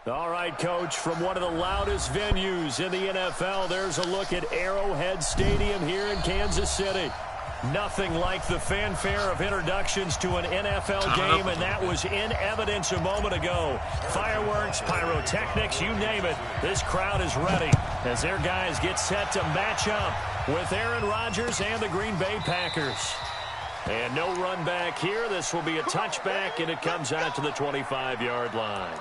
All right, Coach, from one of the loudest venues in the NFL, there's a look at Arrowhead Stadium here in Kansas City. Nothing like the fanfare of introductions to an NFL game, and that was in evidence a moment ago. Fireworks, pyrotechnics, you name it. This crowd is ready as their guys get set to match up with Aaron Rodgers and the Green Bay Packers. And no run back here. This will be a touchback, and it comes out to the 25-yard line.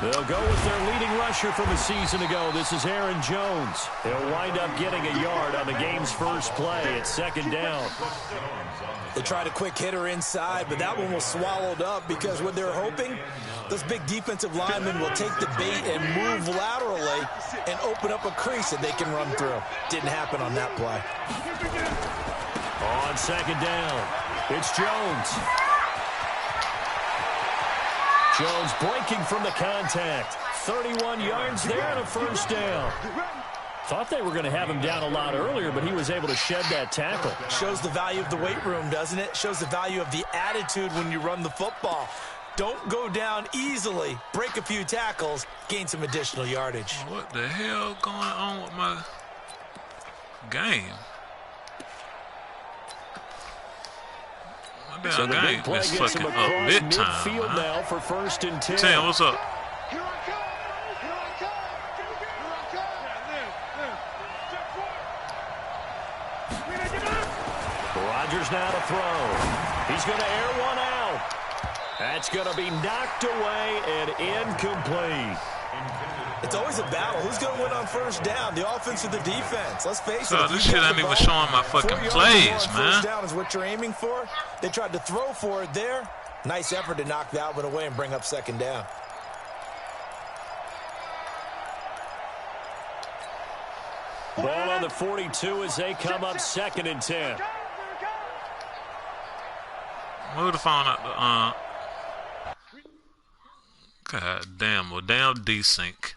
They'll go with their leading rusher from a season ago. This is Aaron Jones. He'll wind up getting a yard on the game's first play. It's second down. They tried a quick hitter inside, but that one was swallowed up because what they're hoping, those big defensive linemen will take the bait and move laterally and open up a crease that they can run through. Didn't happen on that play. On second down, it's Jones. Jones breaking from the contact. 31 yards there and a first down. Thought they were going to have him down a lot earlier, but he was able to shed that tackle. Shows the value of the weight room, doesn't it? Shows the value of the attitude when you run the football. Don't go down easily. Break a few tackles. Gain some additional yardage. What the hell going on with my game? So the big play gets him across midfield now for 1st and 10. 10, what's up? Rodgers now to throw. He's going to air one out. That's going to be knocked away and incomplete. It's always a battle. Who's going to win on first down, the offense or the defense? Let's face it. This shit ain't even showing my fucking plays, man. First down is what you're aiming for. They tried to throw for it there. Nice effort to knock that one away and bring up second down. Ball on the 42 as they come up 2nd and 10. Move the phone up. God damn, well, damn desync.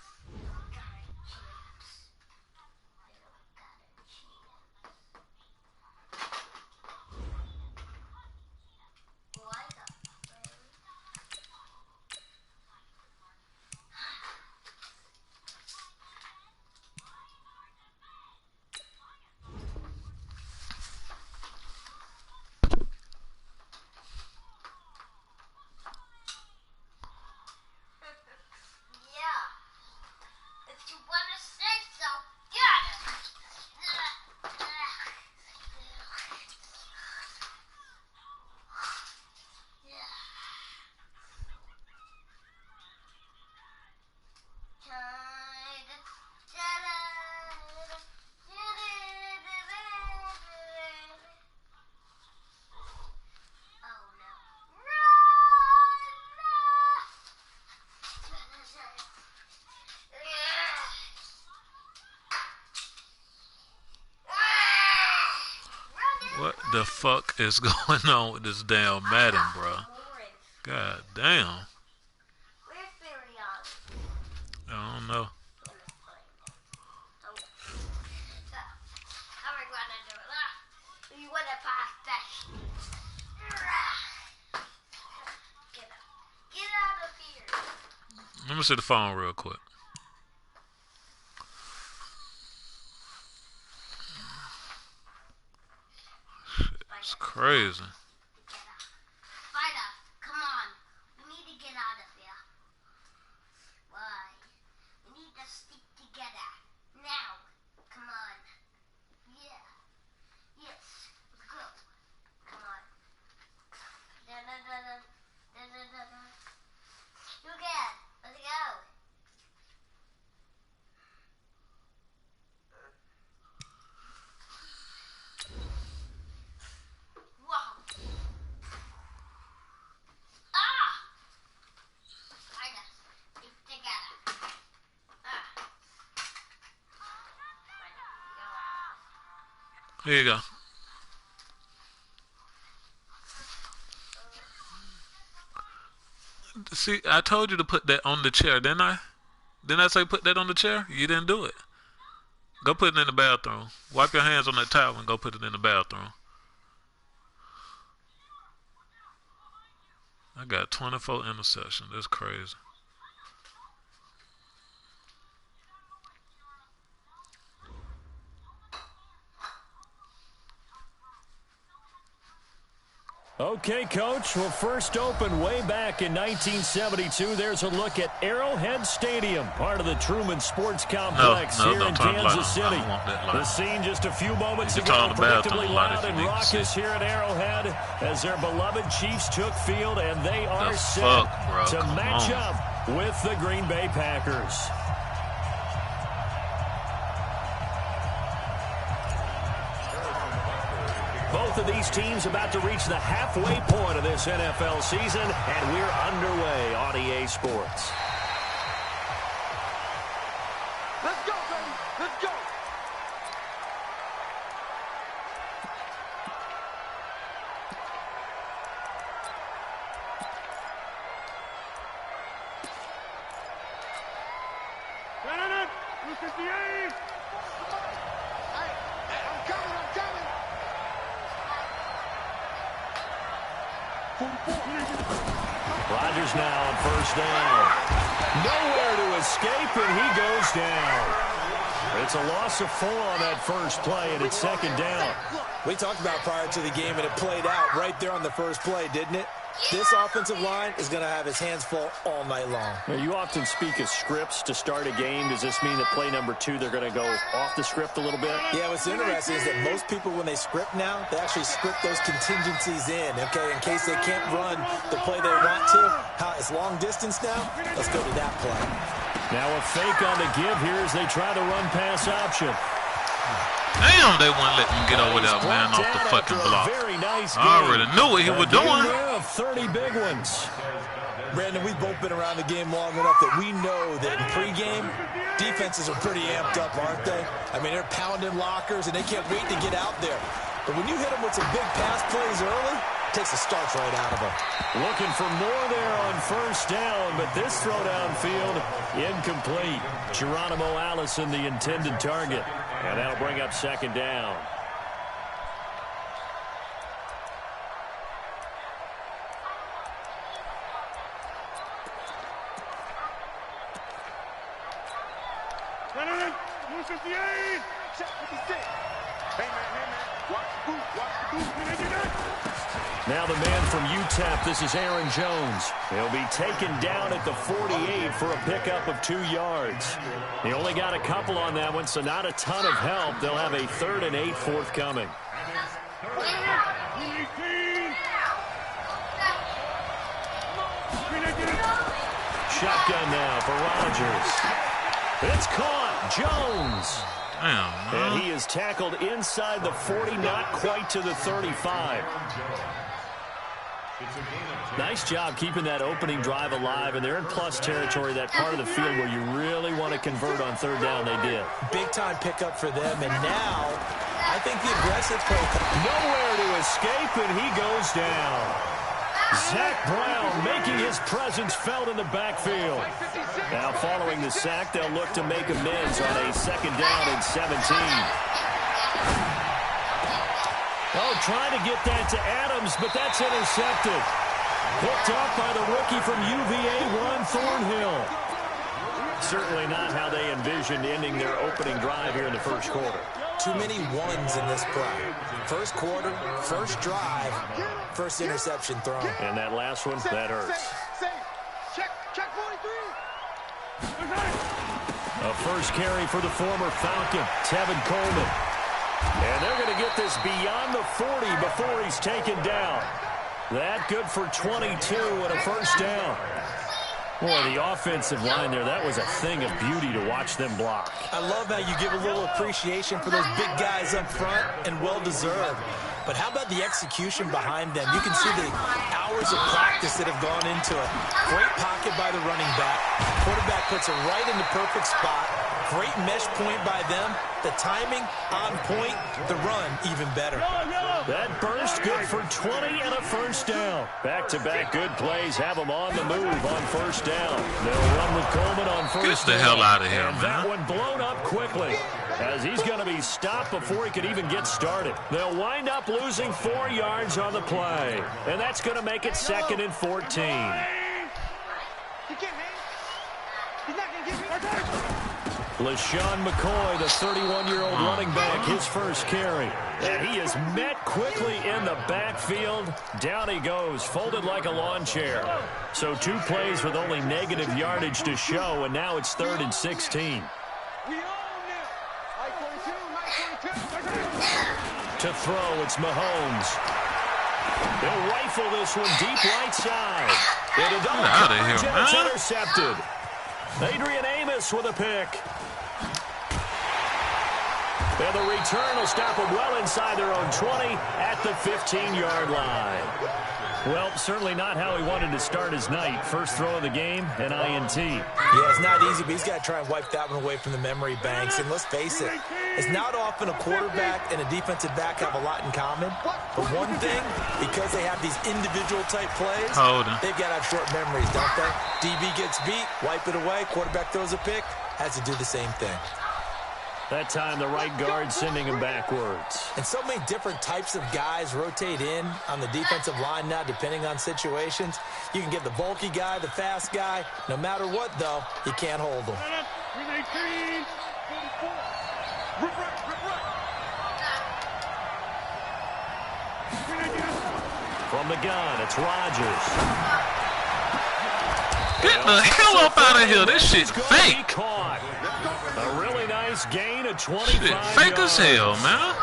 What the fuck is going on with this damn Madden, bro? God damn. I don't know. Let me see the phone real quick. It's crazy. Fighter, come on. We need to get out of here. Why? We need to stick together. Now. Come on. Yeah. Yes. Let's go. Come on. Da-da-da-da. Da-da-da-da. You can. Let's go. Wow. Here you go. See, I told you to put that on the chair, didn't I? Didn't I say put that on the chair? You didn't do it. Go put it in the bathroom. Wipe your hands on that towel and go put it in the bathroom. I got 24 interceptions. That's crazy. Okay, Coach. Well, first opened way back in 1972. There's a look at Arrowhead Stadium, part of the Truman Sports Complex here in Kansas City. The scene just a few moments ago, predictably loud and raucous here at Arrowhead as their beloved Chiefs took field, and they are set to match up with the Green Bay Packers. Both of these teams about to reach the halfway point of this NFL season, and we're underway on EA Sports. Let's go, baby. Let's go. Rodgers now on first down. Nowhere to escape, and he goes down. It's a loss of 4 on that first play, and it's second down. We talked about prior to the game, and it played out right there on the first play, didn't it? This offensive line is going to have his hands full all night long. Now, you often speak of scripts to start a game. Does this mean that play number 2, they're going to go off the script a little bit? Yeah, what's interesting is that most people, when they script now, they actually script those contingencies in, okay, in case they can't run the play they want to. It's long distance now. Let's go to that play. Now a fake on the give here as they try the run-pass option. Damn, they wouldn't let him get over that man off the fucking block. I already knew what he was doing. 30 big ones. Brandon, we've both been around the game long enough that we know that in pregame, defenses are pretty amped up, aren't they? I mean, they're pounding lockers, and they can't wait to get out there. But when you hit them with some big pass plays early, it takes the starch right out of them. Looking for more there on first down, but this throw downfield, incomplete. Geronimo Allison, the intended target. And that'll bring up second down. Now the man from UTEP, this is Aaron Jones. He'll be taken down at the 48 for a pickup of 2 yards. He only got a couple on that one, so not a ton of help. They'll have a 3rd and 8 forthcoming. Shotgun now for Rodgers. It's caught. Jones. And he is tackled inside the 40, not quite to the 35. Nice job keeping that opening drive alive, and they're in plus territory, that part of the field where you really want to convert on third down. They did. Big-time pickup for them, and now I think the aggressive play. Nowhere to escape, and he goes down. Zach Brown making his presence felt in the backfield. Now following the sack, they'll look to make amends on a 2nd down and 17. Oh, trying to get that to Adams, but that's intercepted. Picked up by the rookie from UVA, Juan Thornhill. Certainly not how they envisioned ending their opening drive here in the first quarter. Too many ones in this play. First quarter, first drive, first interception thrown. And that last one, that hurts. Check 43. A first carry for the former Falcon, Tevin Coleman. And they're going to get this beyond the 40 before he's taken down. That good for 22 and a first down. Boy, the offensive line there, that was a thing of beauty to watch them block. I love how you give a little appreciation for those big guys up front, and well-deserved. But how about the execution behind them? You can see the hours of practice that have gone into it. Great pocket by the running back. Quarterback puts it right in the perfect spot. Great mesh point by them. The timing on point. The run even better. That burst good for 20 and a first down. Back-to-back good plays have them on the move on first down. They'll run with Coleman on first down. Get the hell out of here, and man. That one blown up quickly as he's going to be stopped before he could even get started. They'll wind up losing 4 yards on the play, and that's going to make it 2nd and 14. He can't hang. He's not going to give me LaShawn McCoy, the 31-year-old running back, his first carry. And he is met quickly in the backfield. Down he goes, folded like a lawn chair. So 2 plays with only negative yardage to show, and now it's 3rd and 16. We own them. To throw, it's Mahomes. They'll rifle this one deep right side. And a double coverage, and it's intercepted. Adrian Amos with a pick. And the return will stop them well inside their own 20 at the 15-yard line. Well, certainly not how he wanted to start his night. First throw of the game, an INT. Yeah, it's not easy, but he's got to try and wipe that one away from the memory banks. And let's face it, it's not often a quarterback and a defensive back have a lot in common. But one thing, because they have these individual type plays, they've got to have short memories, don't they? DB gets beat, wipe it away, quarterback throws a pick, has to do the same thing. That time the right guard sending him backwards. And so many different types of guys rotate in on the defensive line now depending on situations. You can get the bulky guy, the fast guy. No matter what, though, you can't hold them. From the gun, it's Rodgers. Get the hell up out of here. This shit's fake. A really nice gain of 25 Shit, fake as hell, man.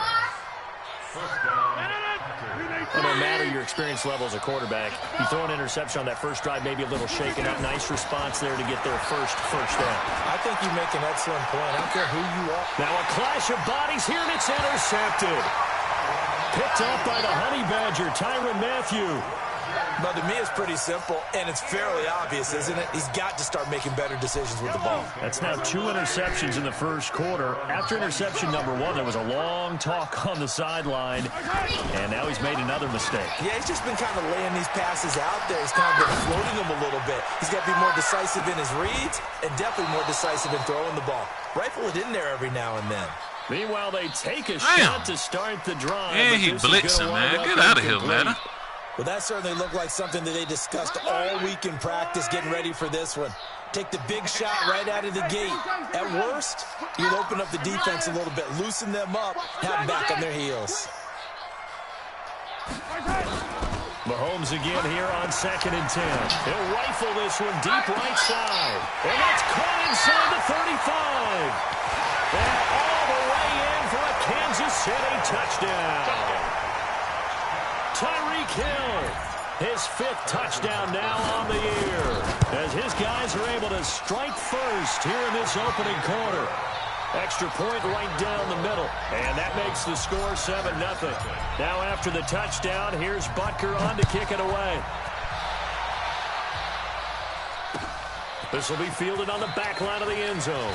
Well, no matter your experience level as a quarterback, you throw an interception on that first drive, maybe a little shaken up. Nice response there to get their first down. I think you make an excellent point. I don't care who you are. Now a clash of bodies here, and it's intercepted. Picked up by the Honey Badger, Tyrann Mathieu. But to me, it's pretty simple, and it's fairly obvious, isn't it? He's got to start making better decisions with the ball. That's now 2 interceptions in the first quarter. After interception number 1, there was a long talk on the sideline, and now he's made another mistake. Yeah, he's just been kind of laying these passes out there. He's kind of been floating them a little bit. He's got to be more decisive in his reads and definitely more decisive in throwing the ball. Rifle it in there every now and then. Meanwhile, they take a shot to start the drive. Yeah, he blitzing, man. Get out of here, man. Well, that certainly looked like something that they discussed all week in practice, getting ready for this one. Take the big shot right out of the gate. At worst, you'll open up the defense a little bit, loosen them up, have them back on their heels. Mahomes again here on 2nd and 10. He'll rifle this one deep right side. And that's caught inside the 35. And all the way in for a Kansas City touchdown. Tyreek Hill, his 5th touchdown now on the year, as his guys are able to strike first here in this opening quarter. Extra point right down the middle, and that makes the score 7-0. Now after the touchdown, here's Butker on to kick it away. This will be fielded on the back line of the end zone.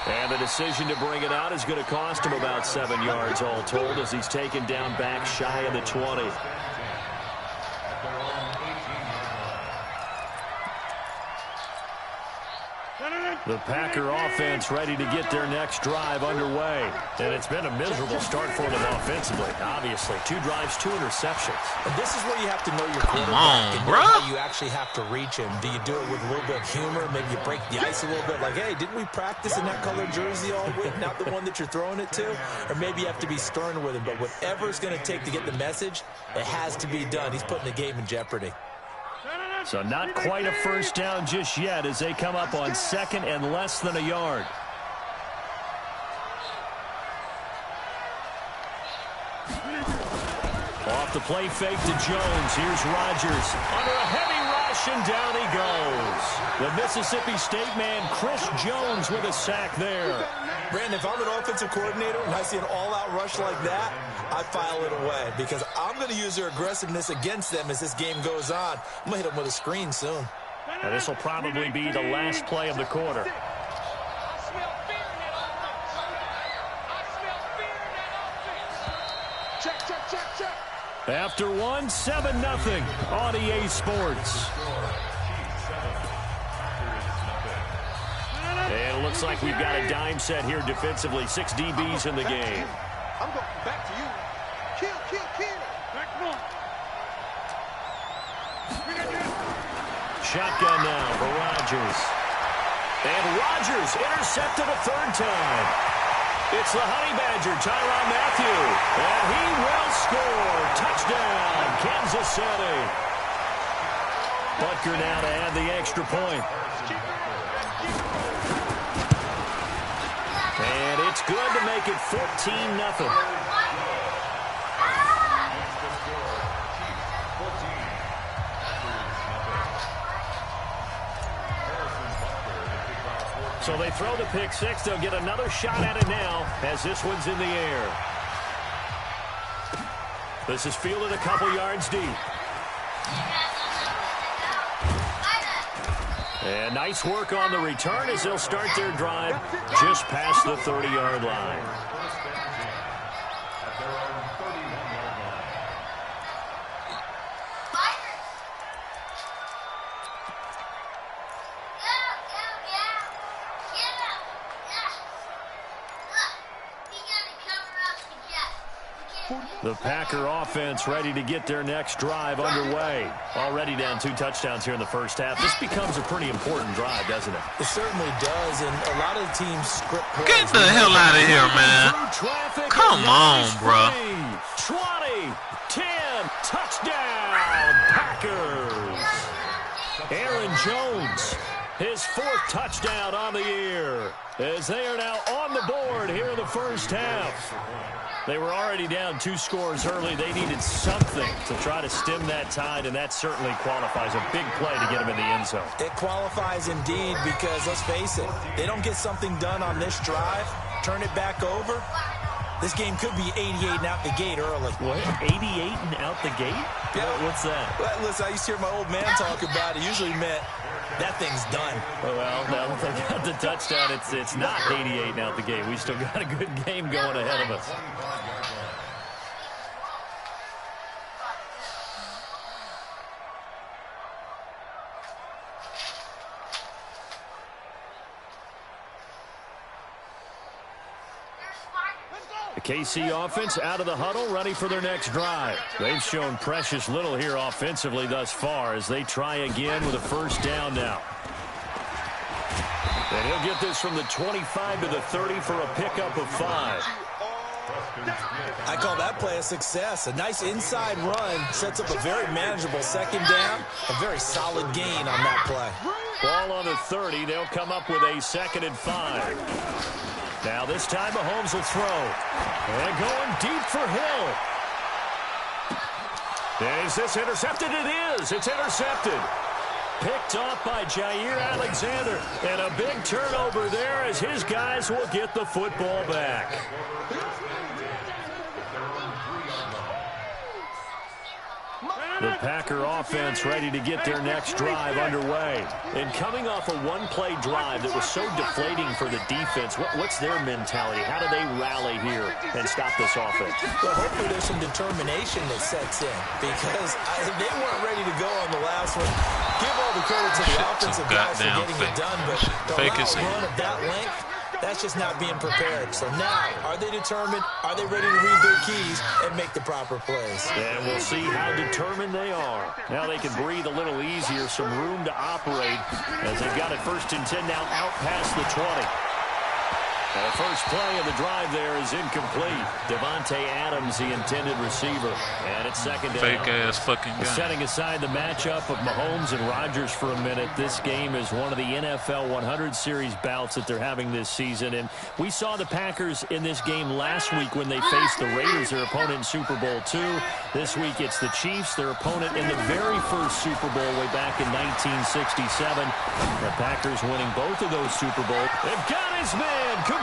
And the decision to bring it out is going to cost him about 7 yards all told as he's taken down back shy of the 20. The Packer offense ready to get their next drive underway. And it's been a miserable start for them offensively. Obviously, 2 drives, 2 interceptions. And this is where you have to know your quarterback. Come on, and bro. How you actually have to reach him. Do you do it with a little bit of humor? Maybe you break the ice a little bit. Like, hey, didn't we practice in that colored jersey all week? Not the one that you're throwing it to? Or maybe you have to be stern with him. But whatever it's going to take to get the message, it has to be done. He's putting the game in jeopardy. So not quite a first down just yet as they come up on 2nd and less than a yard. Off the play fake to Jones. Here's Rodgers under a heavy rush, and down he goes. The Mississippi State man, Chris Jones, with a sack there. Brandon, if I'm an offensive coordinator and I see an all-out rush like that, I file it away because I'm going to use their aggressiveness against them as this game goes on. I'm going to hit them with a screen soon. Now this will probably be the last play of the quarter. After one, 7-0 on EA Sports. And it looks like we've got a dime set here defensively. 6 DBs in the game. I'm going back to you. Kill. Shotgun now for Rodgers. And Rodgers intercepted a third time. It's the Honey Badger, Tyrann Mathieu. And he will score. Touchdown, Kansas City. Butker now to add the extra point. And it's good to make it 14-0. So they throw the pick six. They'll get another shot at it now as this one's in the air. This is fielded a couple yards deep. And nice work on the return as they'll start their drive just past the 30-yard line. The Packer offense ready to get their next drive underway. Already down 2 touchdowns here in the first half. This becomes a pretty important drive, doesn't it? It certainly does, and a lot of the teams script plays. Get the hell out of here, man. Come on, bro. 20, 10, touchdown, Packers. Aaron Jones, his 4th touchdown on the year, as they are now on the board here in the first half. They were already down 2 scores early. They needed something to try to stem that tide, and that certainly qualifies. A big play to get them in the end zone. It qualifies indeed because, let's face it, they don't get something done on this drive, turn it back over, this game could be 88 and out the gate early. What? 88 and out the gate? Yeah. What's that? Well, listen, I used to hear my old man talk about it. Usually meant that thing's done. Well, now that they got the touchdown, it's not 88 and out the gate. We still got a good game going ahead of us. The KC offense out of the huddle, ready for their next drive. They've shown precious little here offensively thus far as they try again with a first down now. And he'll get this from the 25 to the 30 for a pickup of 5. I call that play a success. A nice inside run sets up a very manageable second down. A very solid gain on that play. Ball on the 30. They'll come up with a 2nd and 5. Now this time Mahomes will throw. And going deep for Hill. Is this intercepted? It is. It's intercepted. Picked off by Jair Alexander. And a big turnover there as his guys will get the football back. The Packer offense ready to get their next drive underway. And coming off a one-play drive that was so deflating for the defense, what's their mentality? How do they rally here and stop this offense? Well, hopefully there's some determination that sets in because they weren't ready to go on the last one. Give all the credit to the offensive guys for getting it done, but the last run of that length, that's just not being prepared. So now, are they determined? Are they ready to read their keys and make the proper plays? And we'll see how determined they are. Now they can breathe a little easier, some room to operate as they've got it 1st and 10 now out past the 20. And the first play of the drive there is incomplete. Devontae Adams, the intended receiver. And it's 2nd down. Fake-ass fucking guy. Setting aside the matchup of Mahomes and Rodgers for a minute, this game is one of the NFL 100 Series bouts that they're having this season. And we saw the Packers in this game last week when they faced the Raiders, their opponent in Super Bowl II. This week it's the Chiefs, their opponent in the very first Super Bowl way back in 1967. The Packers winning both of those Super Bowls. They've got his man complete.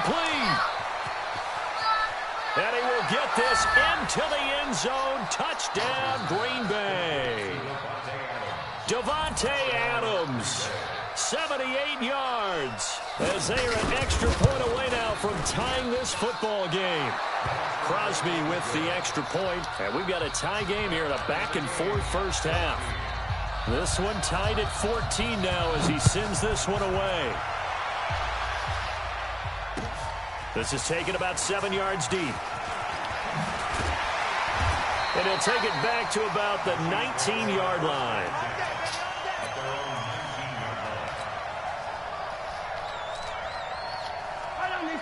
And he will get this into the end zone. Touchdown, Green Bay. Davante Adams, 78 yards. As they are an extra point away now from tying this football game. Crosby with the extra point, and we've got a tie game here in a back-and-forth first half. This one tied at 14 now as he sends this one away. This is taken about 7 yards deep. And he'll take it back to about the 19-yard line.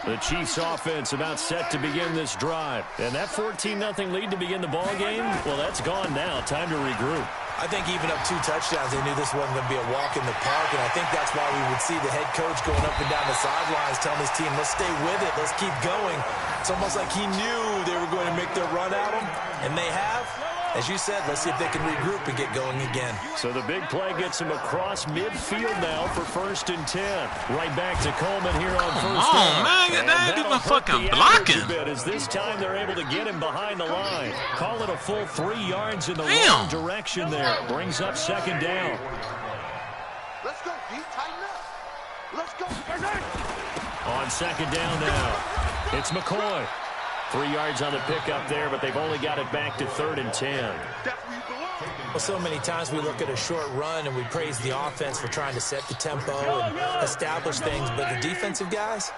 The Chiefs offense about set to begin this drive. And that 14-0 lead to begin the ball game, well, that's gone now. Time to regroup. I think even up 2 touchdowns, they knew this wasn't going to be a walk in the park, and I think that's why we would see the head coach going up and down the sidelines telling his team, let's stay with it, let's keep going. It's almost like he knew they were going to make their run at him, and they have. As you said, let's see if they can regroup and get going again. So the big play gets him across midfield now for 1st and 10. Right back to Coleman here on first down. Man, that ain't even fucking blocking. As this time they're able to get him behind the line. Call it a full 3 yards in the wrong direction there. Brings up 2nd down. Let's go, D. Tighten up. Let's go. On 2nd down now, it's McCoy. 3 yards on the pickup there, but they've only got it back to 3rd and 10. Well, so many times we look at a short run and we praise the offense for trying to set the tempo and establish things, but the defensive guys,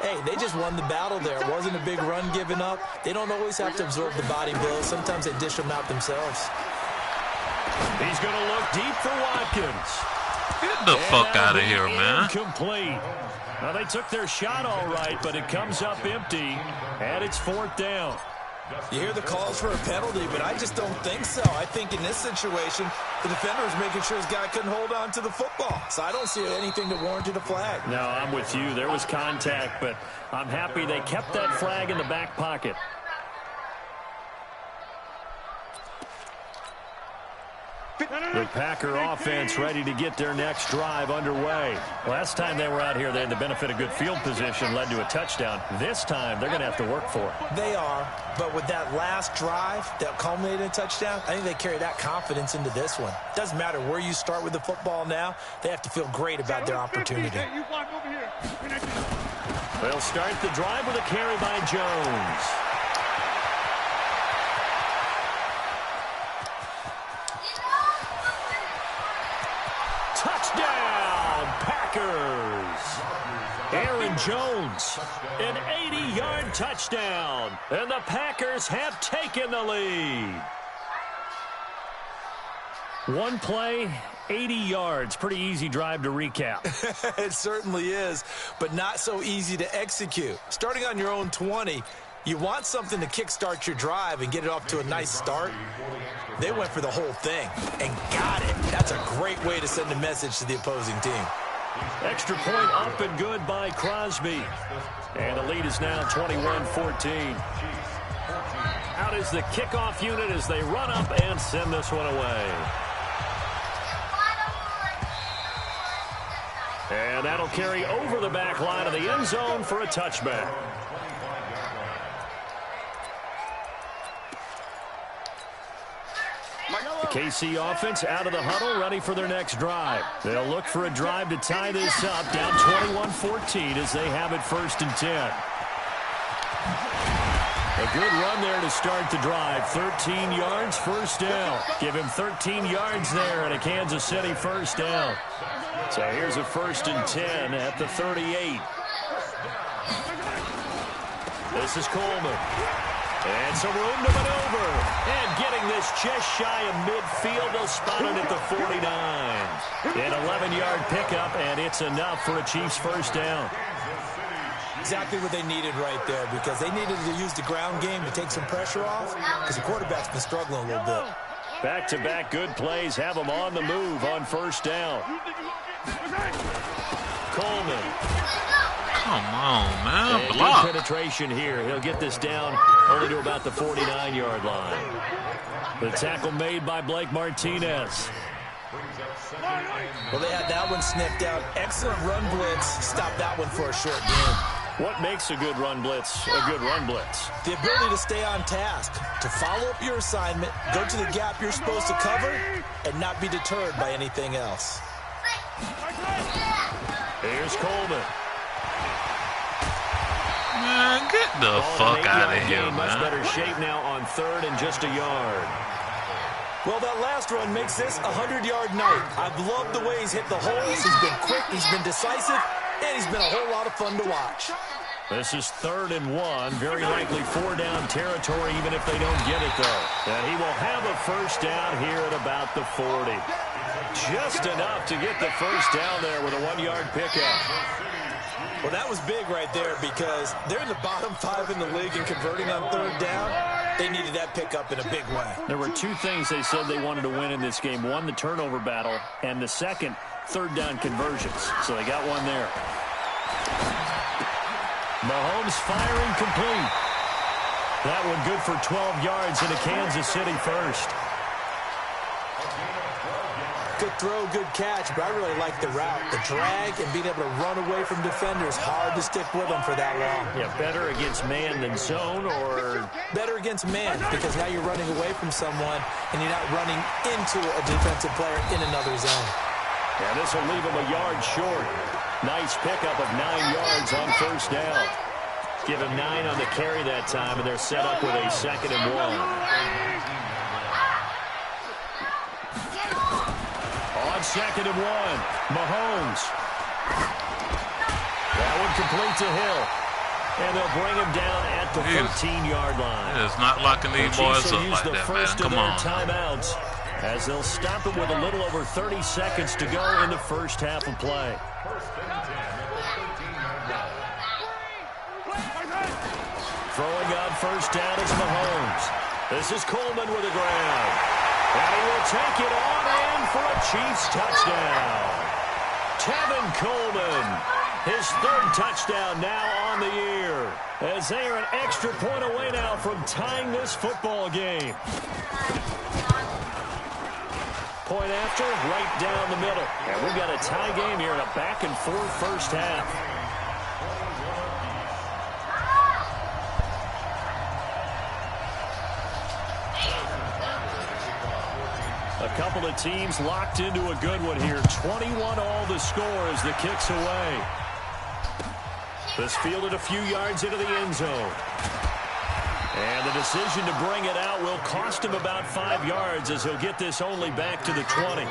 hey, they just won the battle there. It wasn't a big run given up. They don't always have to absorb the body blows. Sometimes they dish them out themselves. He's going to look deep for Watkins. Get the fuck out of here, man. Incomplete. Well, they took their shot all right, but it comes up empty, and it's 4th down. You hear the calls for a penalty, but I just don't think so. I think in this situation, the defender was making sure his guy couldn't hold on to the football. So I don't see anything that warranted a flag. No, I'm with you. There was contact, but I'm happy they kept that flag in the back pocket. The Packer offense ready to get their next drive underway. Last time they were out here, they had the benefit of good field position, led to a touchdown. This time, they're going to have to work for it. They are, but with that last drive that culminated in a touchdown, I think they carry that confidence into this one. Doesn't matter where you start with the football now, they have to feel great about their opportunity. They'll start the drive with a carry by Jones. Touchdown, Packers! Aaron Jones, an 80-yard touchdown, and the Packers have taken the lead. One play, 80 yards. Pretty easy drive to recap. It certainly is, but not so easy to execute. Starting on your own 20, you want something to kickstart your drive and get it off to a nice start. They went for the whole thing and got it. That's a great way to send a message to the opposing team. Extra point up and good by Crosby. And the lead is now 21-14. Out is the kickoff unit as they run up and send this one away. And that'll carry over the back line of the end zone for a touchback. The KC offense out of the huddle, ready for their next drive. They'll look for a drive to tie this up, down 21-14 as they have it 1st and 10. A good run there to start the drive. 13 yards, 1st down. Give him 13 yards there and a Kansas City 1st down. So here's a 1st and 10 at the 38. This is Coleman. And some room to maneuver. And getting this just shy of midfield. They'll spot it at the 49. An 11-yard pickup, and it's enough for a Chiefs 1st down. Exactly what they needed right there, because they needed to use the ground game to take some pressure off, because the quarterback's been struggling a little bit. Back-to-back good plays have them on the move on 1st down. Coleman. Come on, man. And Block. good penetration here. He'll get this down only to about the 49-yard line. The tackle made by Blake Martinez. Well, they had that one sniffed out. Excellent run blitz. Stop that one for a short game. What makes a good run blitz a good run blitz? The ability to stay on task, to follow up your assignment, go to the gap you're supposed to cover, and not be deterred by anything else. Here's Coleman. Man, get the Ball in fuck an out of 8-yard here, gain, much man. better shape now on third and just a yard. Well, that last run makes this a 100-yard night. I've loved the way he's hit the holes. He's been quick, he's been decisive, and he's been a whole lot of fun to watch. This is 3rd and 1. Very likely 4-down territory, even if they don't get it, though. And he will have a first down here at about the 40. Just enough to get the first down there with a 1-yard pickup. Well, that was big right there because they're in the bottom 5 in the league and converting on 3rd down. They needed that pickup in a big way. There were 2 things they said they wanted to win in this game. One, the turnover battle, and the second, 3rd down conversions. So they got one there. Mahomes firing complete. That one good for 12 yards into Kansas City first. Good throw, good catch, but I really like the route. The drag and being able to run away from defenders. Hard to stick with them for that long. Yeah, better against man than zone, or better against man because now you're running away from someone and you're not running into a defensive player in another zone. Yeah, this will leave him a yard short. Nice pickup of 9 yards on first down. Give him 9 on the carry that time, and they're set up with a 2nd and 1. On 2nd and 1, Mahomes. That one complete to Hill. And they'll bring him down at the 13-yard line. It's not locking these boys up like that, man. Come on. Timeouts as they'll stop it with a little over 30 seconds to go in the first half of play. Throwing on first down is Mahomes. This is Coleman with a grab. And he will take it on in for a Chiefs touchdown. Tevin Coleman, his 3rd touchdown now on the year, as they are an extra point away now from tying this football game. Point after, right down the middle. And we've got a tie game here in a back-and-forth first half. A couple of teams locked into a good one here. 21 all the score as the kick's away. This fielded a few yards into the end zone. And the decision to bring it out will cost him about 5 yards as he'll get this only back to the 20.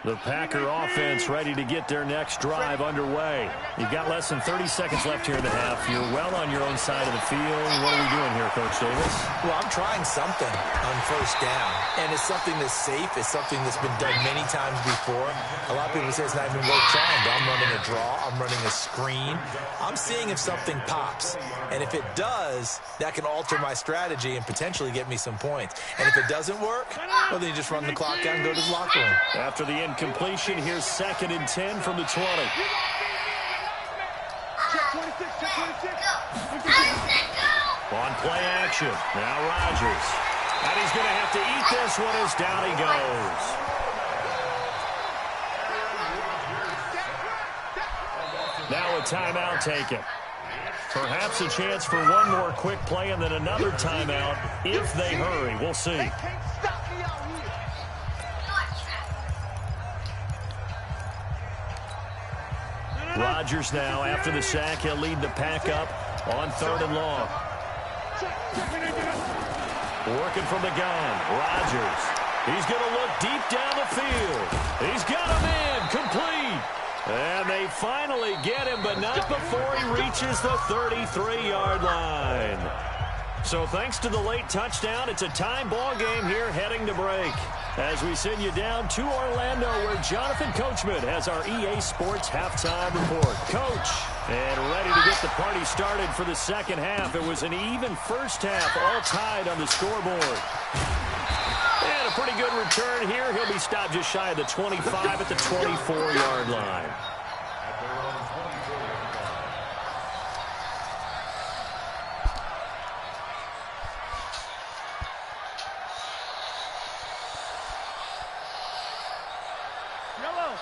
The Packer offense ready to get their next drive underway. You've got less than 30 seconds left here in the half. You're well on your own side of the field. What are we doing here, Coach Davis? Well, I'm trying something on first down, and it's something that's safe. It's something that's been done many times before. A lot of people say it's not even worth trying, but I'm running a draw. I'm running a screen. I'm seeing if something pops, and if it does, that can alter my strategy and potentially get me some points. And if it doesn't work, well, then you just run the clock out and go to the locker room. After the incompletion, here's 2nd and 10 from the 20. On play action, now Rodgers. And he's going to have to eat this one as down he goes. Now a timeout taken. Perhaps a chance for one more quick play and then another timeout if they hurry. We'll see. Rodgers now, after the sack, he'll lead the pack up on 3rd and long. Working from the gun, Rodgers. He's going to look deep down the field. He's got him in, complete. And they finally get him, but not before he reaches the 33-yard line. So thanks to the late touchdown, it's a time ball game here heading to break. As we send you down to Orlando, where Jonathan Coachman has our EA Sports halftime report. Coach, and ready to get the party started for the second half. It was an even first half, all tied on the scoreboard. And a pretty good return here. He'll be stopped just shy of the 25 at the 24-yard line.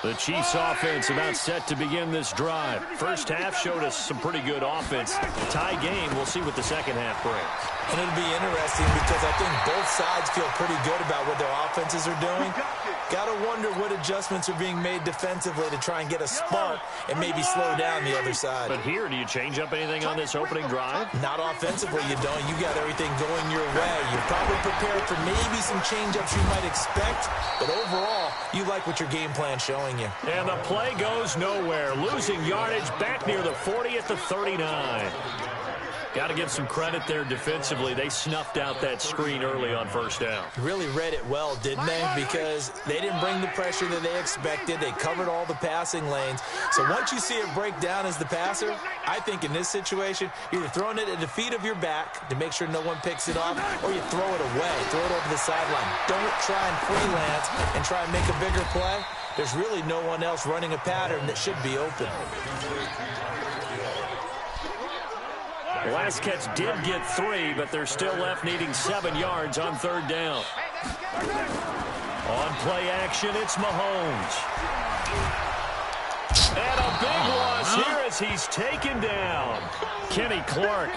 The Chiefs offense about set to begin this drive. First half showed us some pretty good offense. Tie game, we'll see what the second half brings. And it'll be interesting because I think both sides feel pretty good about what their offenses are doing. Got to wonder what adjustments are being made defensively to try and get a spark and maybe slow down the other side. But here, do you change up anything on this opening drive? Not offensively, you don't. You got everything going your way. You're probably prepared for maybe some change-ups you might expect, but overall, you like what your game plan's showing you. And the play goes nowhere. Losing yardage back near the 40 at the 39. Got to give some credit there defensively. They snuffed out that screen early on first down. Really read it well, didn't they? Because they didn't bring the pressure that they expected. They covered all the passing lanes. So once you see it break down as the passer, I think in this situation, you're either throwing it at the feet of your back to make sure no one picks it off, or you throw it away, throw it over the sideline. Don't try and freelance and try and make a bigger play. There's really no one else running a pattern that should be open. The last catch did get 3, but they're still left needing 7 yards on third down. On play action, it's Mahomes. And a big loss here as he's taken down. Kenny Clark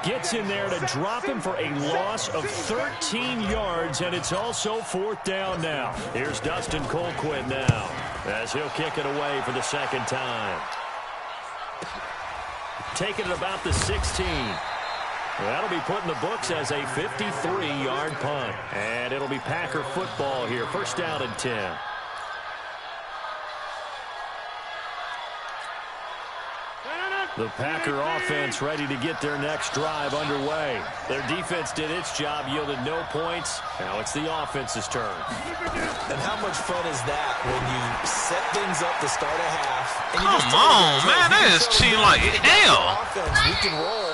gets in there to drop him for a loss of 13 yards, and it's also fourth down now. Here's Dustin Colquitt now as he'll kick it away for the second time. Taking it about the 16. That'll be put in the books as a 53-yard punt. And it'll be Packer football here. First down and 10. The Packer offense ready to get their next drive underway. Their defense did its job, yielded no points. Now it's the offense's turn. And how much fun is that when you set things up to start a half? And you Come on, man. That is cheating like hell. Offense, we can roll.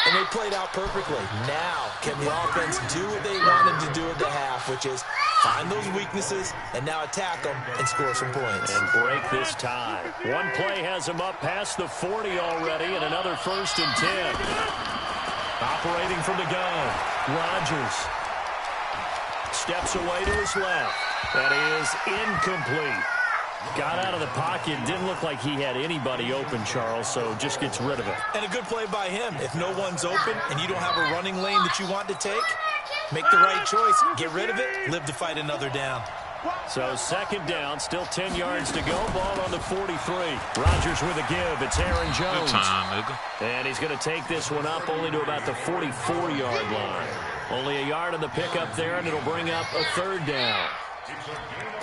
And they played out perfectly. Now, can the offense do what they wanted to do at the half, which is find those weaknesses and now attack them and score some points. And break this tie. One play has them up past the 40 already, and another first and 10. Operating from the gun, Rodgers steps away to his left. That is incomplete. Got out of the pocket. Didn't look like he had anybody open, Charles, so just gets rid of it. And a good play by him. If no one's open and you don't have a running lane that you want to take, make the right choice. Get rid of it. Live to fight another down. So second down, still 10 yards to go. Ball on the 43. Rodgers with a give. It's Aaron Jones. Good time, nigga. And he's going to take this one up only to about the 44-yard line. Only a yard on the pickup there, and it'll bring up a third down.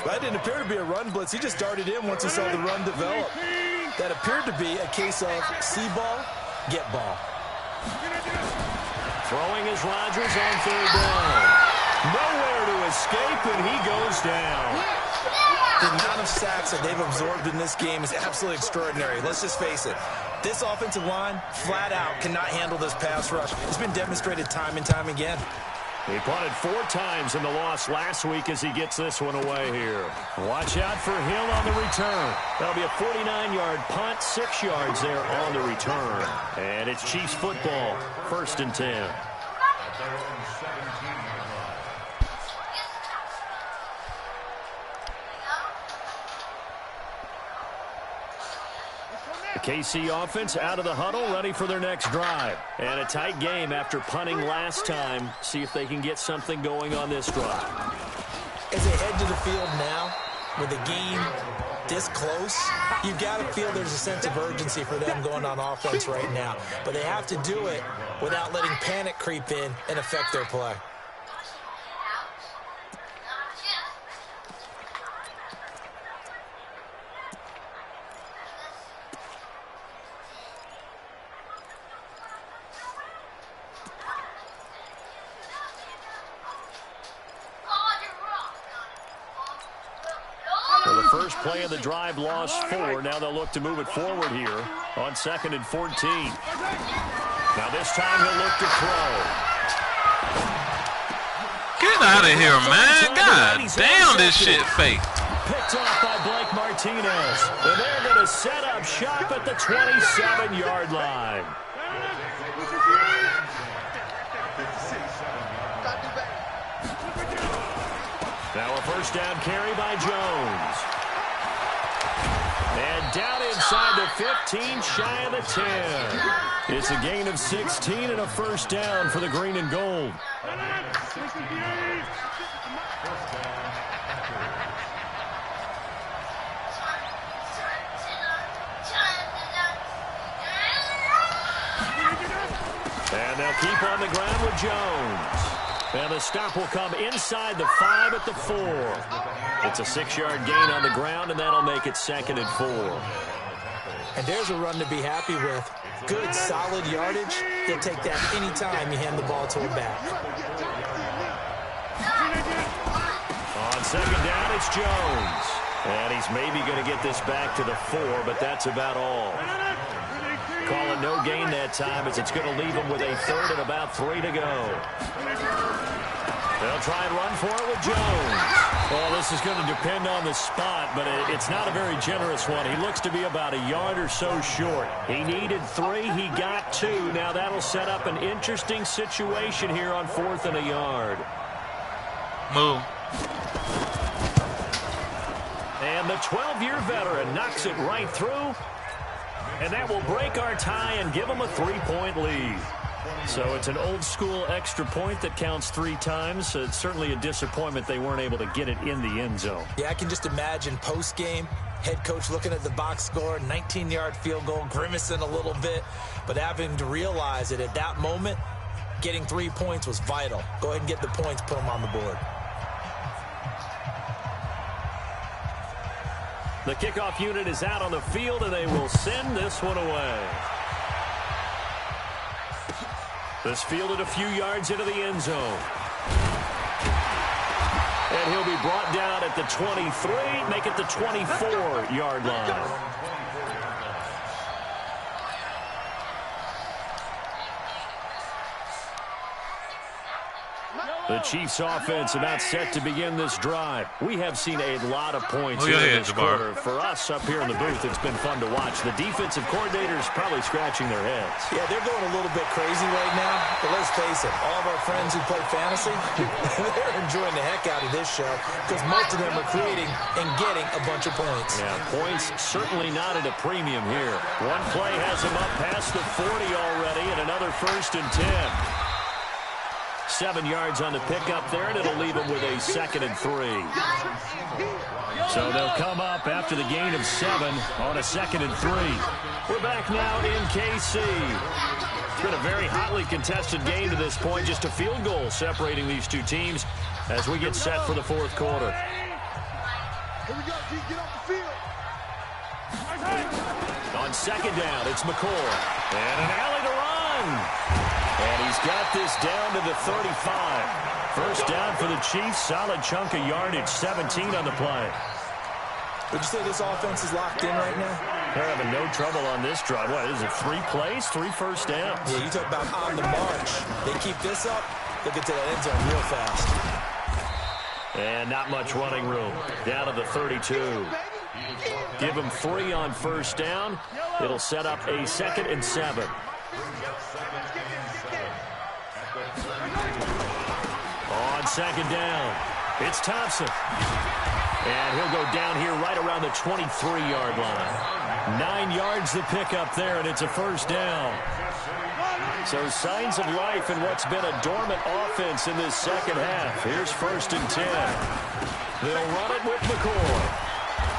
That didn't appear to be a run blitz. He just darted in once he saw the run develop. That appeared to be a case of see ball, get ball. Throwing is Rodgers on third down. Nowhere to escape, and he goes down. The amount of sacks that they've absorbed in this game is absolutely extraordinary. Let's just face it. This offensive line, flat out, cannot handle this pass rush. It's been demonstrated time and time again. He punted 4 times in the loss last week as he gets this one away here. Watch out for Hill on the return. That'll be a 49-yard punt, 6 yards there on the return. And it's Chiefs football, first and 10. The KC offense out of the huddle, ready for their next drive. And a tight game after punting last time. See if they can get something going on this drive. As they head to the field now, with the game this close, you've got to feel there's a sense of urgency for them going on offense right now. But they have to do it without letting panic creep in and affect their play. Well, the first play of the drive lost 4. Now they'll look to move it forward here on 2nd and 14. Now this time he'll look to throw. Get out of here, man. God damn, this shit fake. Picked off by Blake Martinez. And they're going to set up shop at the 27-yard line. Now a first down carry by Jones. And down inside the 15, shy of the 10. It's a gain of 16 and a first down for the green and gold. And they'll keep on the ground with Jones. And the stop will come inside the 5 at the 4. It's a 6-yard gain on the ground, and that'll make it 2nd and 4. And there's a run to be happy with. Good, solid yardage. He'll take that any time you hand the ball to him back. On 2nd down, it's Jones. And he's maybe going to get this back to the 4, but that's about all. Call it no gain that time, as it's going to leave him with a 3rd and about 3 to go. They'll try and run for it with Jones. Well, this is going to depend on the spot, but it's not a very generous one. He looks to be about a yard or so short. He needed 3. He got 2. Now that'll set up an interesting situation here on 4th and a yard. Move. And the 12-year veteran knocks it right through. And that will break our tie and give them a 3-point lead. So it's an old-school extra point that counts 3 times. It's certainly a disappointment they weren't able to get it in the end zone. Yeah, I can just imagine post-game, head coach looking at the box score, 19-yard field goal, grimacing a little bit, but having to realize that at that moment, getting 3 points was vital. Go ahead and get the points, put them on the board. The kickoff unit is out on the field, and they will send this one away. This fielded a few yards into the end zone. And he'll be brought down at the 23, make it the 24-yard line. The Chiefs offense about set to begin this drive. We have seen a lot of points in this quarter. For us up here in the booth, it's been fun to watch. The defensive coordinators probably scratching their heads. Yeah, they're going a little bit crazy right now. But let's face it, all of our friends who play fantasy, they're enjoying the heck out of this show because most of them are creating and getting a bunch of points. Yeah, points certainly not at a premium here. One play has them up past the 40 already, and another 1st and 10. 7 yards on the pickup there, and it'll leave them with a 2nd and 3. So they'll come up after the gain of 7 on a 2nd and 3. We're back now in KC. It's been a very hotly contested game to this point. Just a field goal separating these two teams as we get set for the 4th quarter. Here we go, G. Get off the field. On 2nd down, it's McCoy. And an alley to run. And he's got this down to the 35. First down for the Chiefs. Solid chunk of yardage. 17 on the play. Would you say this offense is locked in right now? They're having no trouble on this drive. What is it, 3 plays, 3 first downs? Yeah, you talk about on the march. They keep this up, they'll get to that end zone real fast. And not much running room. Down to the 32. Give them 3 on first down. It'll set up a 2nd and 7. On 2nd down, it's Thompson. And he'll go down here right around the 23-yard line. 9 yards to pick up there, and it's a first down. So signs of life in what's been a dormant offense in this second half. Here's 1st and 10. They'll run it with McCoy.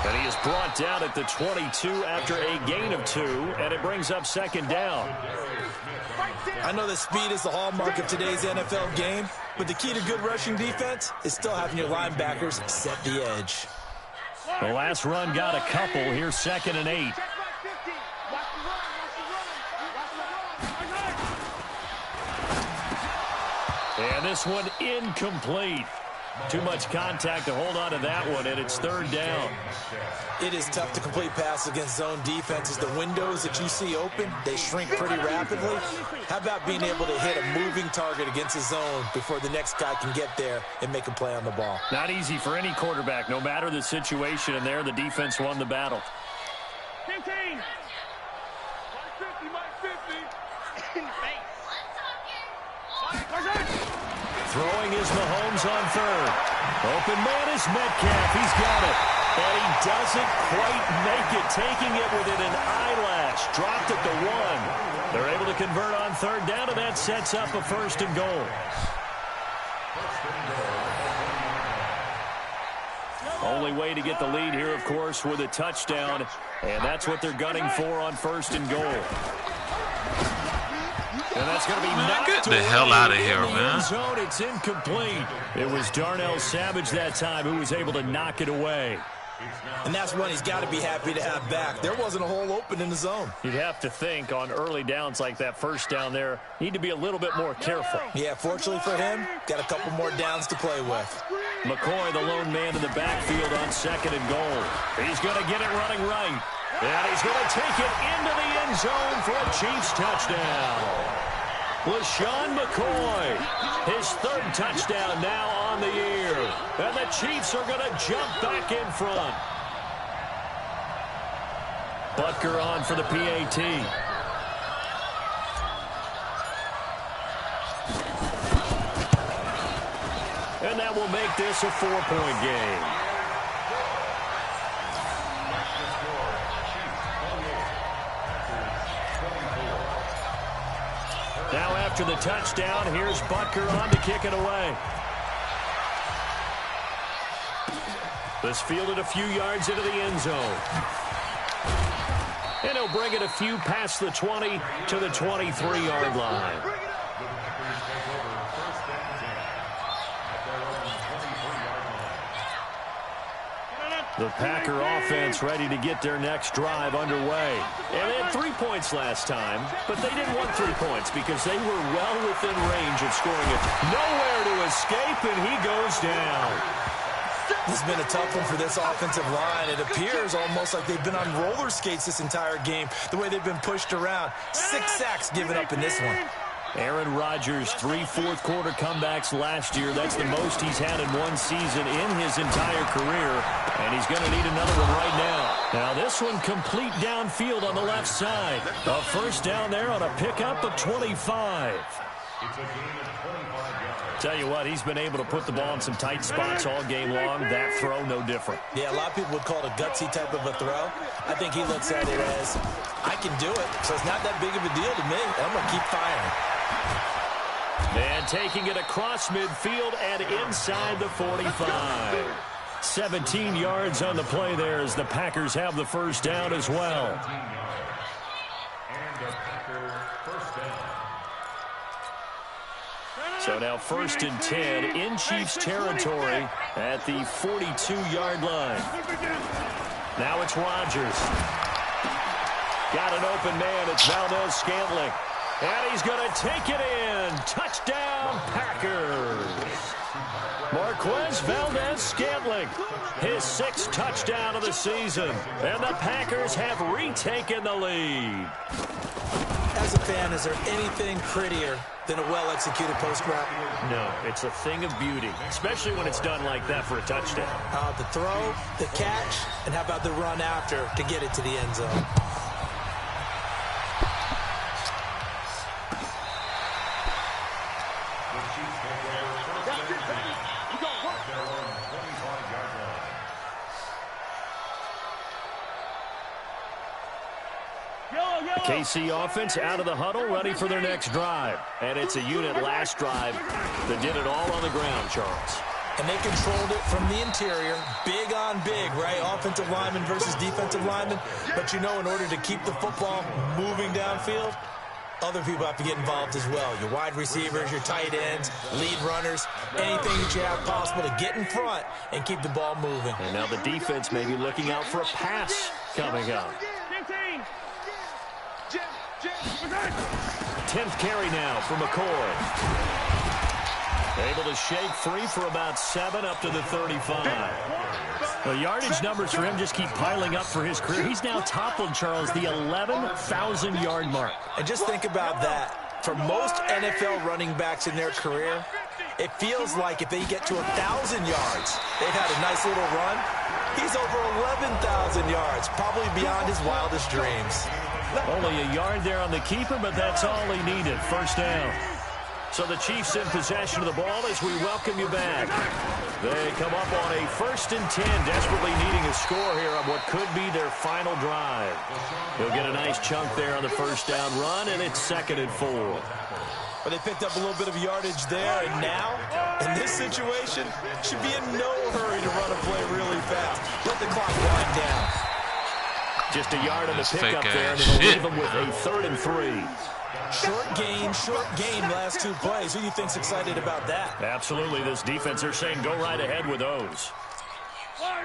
And he is brought down at the 22 after a gain of 2, and it brings up 2nd down. I know that speed is the hallmark of today's NFL game, but the key to good rushing defense is still having your linebackers set the edge. The last run got a couple. Here's 2nd and 8. And this one incomplete. Too much contact to hold on to that one, and it's 3rd down. It is tough to complete passes against zone defenses. The windows that you see open, they shrink pretty rapidly. How about being able to hit a moving target against a zone before the next guy can get there and make a play on the ball? Not easy for any quarterback, no matter the situation, and there the defense won the battle. 15. In the face. Throwing is Mahomes on 3rd. Open man is Metcalf. He's got it. And he doesn't quite make it, taking it within an eyelash. Dropped at the 1. They're able to convert on third down, and that sets up a first and goal. Only way to get the lead here, of course, with a touchdown. And that's what they're gunning for on first and goal. And that's going to be knocked get the hell out of here, man. Zone. It's incomplete. It was Darnell Savage that time who was able to knock it away. And that's one he's got to be happy to have back. There wasn't a hole open in the zone. You'd have to think on early downs like that first down there, need to be a little bit more careful. Yeah, fortunately for him, got a couple more downs to play with. McCoy, the lone man in the backfield on second and goal. He's going to get it running right. And he's going to take it into the end zone for a Chiefs touchdown. LaShawn McCoy, his third touchdown now on the year. And the Chiefs are going to jump back in front. Butker on for the PAT. And that will make this a 4-point game. Now after the touchdown, here's Butker on to kick it away. This fielded a few yards into the end zone. And he'll bring it a few past the 20 to the 23-yard line. The Packer offense ready to get their next drive underway. And they had 3 points last time, but they didn't want 3 points because they were well within range of scoring it. Nowhere to escape, and he goes down. This has been a tough one for this offensive line. It appears almost like they've been on roller skates this entire game, the way they've been pushed around. 6 sacks given up in this one. Aaron Rodgers, 3 fourth-quarter comebacks last year. That's the most he's had in one season in his entire career, and he's going to need another one right now. Now this one complete downfield on the left side. A first down there on a pickup of 25. Tell you what, he's been able to put the ball in some tight spots all game long. That throw, no different. Yeah, a lot of people would call it a gutsy type of a throw. I think he looks at it as, I can do it, so it's not that big of a deal to me. I'm going to keep firing. And taking it across midfield and inside the 45. 17 yards on the play there as the Packers have the first down as well. So now first and 10 in Chiefs territory at the 42-yard line. Now it's Rodgers. Got an open man. It's Valdes-Scantling. And he's going to take it in. Touchdown, Packers. Marquez Valdes-Scantling, his 6th touchdown of the season. And the Packers have retaken the lead. As a fan, is there anything prettier than a well-executed post route? No, it's a thing of beauty, especially when it's done like that for a touchdown. The throw, the catch, and how about the run after to get it to the end zone? KC offense out of the huddle, ready for their next drive. And it's a unit last drive that did it all on the ground, Charles. And they controlled it from the interior, big on big, right? Offensive lineman versus defensive lineman. But, you know, in order to keep the football moving downfield, other people have to get involved as well. Your wide receivers, your tight ends, lead runners, anything that you have possible to get in front and keep the ball moving. And now the defense may be looking out for a pass coming up. 10th carry now for McCoy. Able to shake free for about 7 up to the 35. The yardage numbers for him just keep piling up for his career. He's now toppled, Charles, the 11,000-yard mark. And just think about that. For most NFL running backs in their career, it feels like if they get to 1,000 yards, they've had a nice little run. He's over 11,000 yards, probably beyond his wildest dreams. Only a yard there on the keeper, but that's all he needed. First down. So the Chiefs in possession of the ball as we welcome you back. They come up on a 1st and 10, desperately needing a score here on what could be their final drive. They'll get a nice chunk there on the 1st down run, and it's 2nd and 4. But they picked up a little bit of yardage there, and now, in this situation, should be in no hurry to run a play really fast. Let the clock wind down. Just a yard on the pickup there, and it'll leave them with a 3rd and 3. Short game, last 2 plays. Who do you think's excited about that? Absolutely. This defense, they're saying go right ahead with those. 50,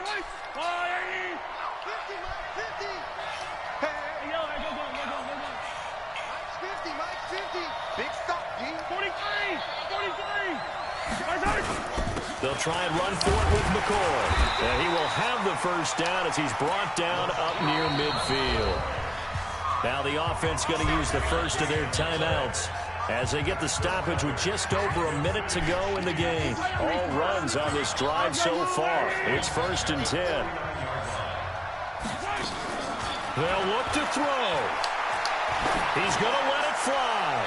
50. Hey, yo, go. Mike's 50. Big stop, G. 43. They'll try and run for it with McCoy. And he will have the 1st down as he's brought down up near midfield. Now the offense going to use the 1st of their timeouts as they get the stoppage with just over a minute to go in the game. All runs on this drive so far. It's 1st and 10. They'll look to throw. He's going to let it fly.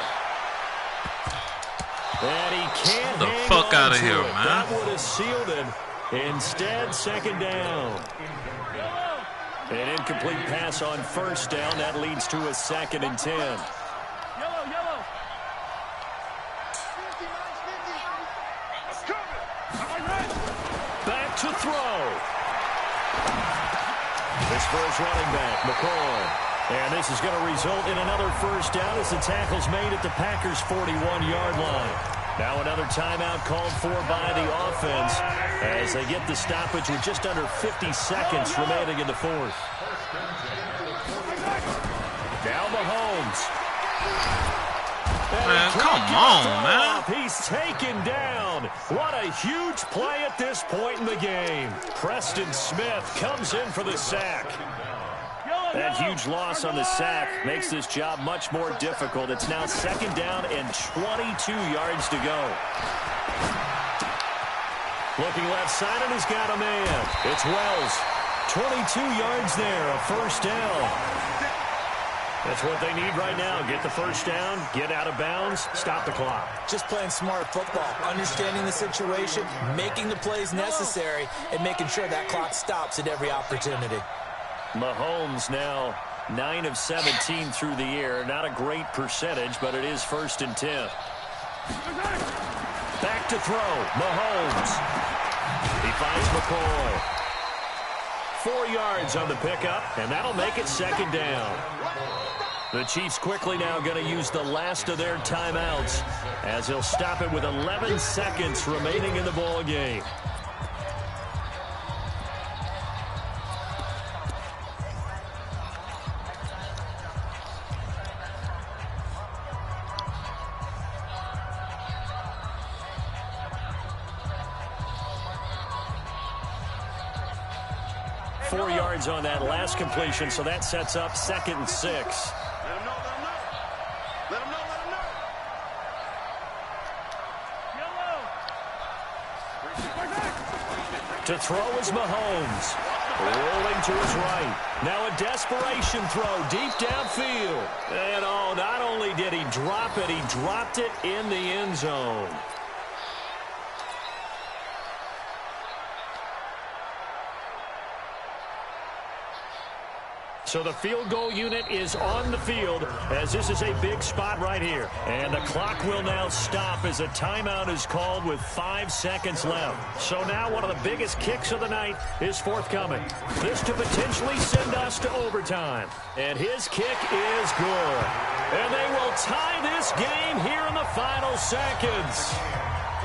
And he can't Get the fuck out of here, it. man. That would have sealed it. Instead, 2nd down. An incomplete pass on 1st down. That leads to a 2nd and 10. Yellow. Back to throw. This for his running back, McCoy. And this is going to result in another 1st down as the tackle's made at the Packers' 41-yard line. Now another timeout called for by the offense as they get the stoppage with just under 50 seconds remaining in the 4th. Now Mahomes. Man, come on, man. He's taken down. What a huge play at this point in the game. Preston Smith comes in for the sack. That huge loss on the sack makes this job much more difficult. It's now 2nd down and 22 yards to go. Looking left side, and he's got a man. It's Wells. 22 yards there, a 1st down. That's what they need right now. Get the 1st down, get out of bounds, stop the clock. Just playing smart football, understanding the situation, making the plays necessary, and making sure that clock stops at every opportunity. Mahomes now 9 of 17 through the air. Not a great percentage, but it is 1st and 10. Back to throw. Mahomes. He finds McCoy. 4 yards on the pickup, and that'll make it 2nd down. The Chiefs quickly now going to use the last of their timeouts as they'll stop it with 11 seconds remaining in the ball game. On that last completion, so that sets up 2nd and 6. Let him know. To throw is Mahomes. Rolling to his right. Now a desperation throw deep downfield. And not only did he drop it, he dropped it in the end zone. So the field goal unit is on the field as this is a big spot right here. And the clock will now stop as a timeout is called with 5 seconds left. So now one of the biggest kicks of the night is forthcoming. This to potentially send us to overtime. And his kick is good. And they will tie this game here in the final seconds.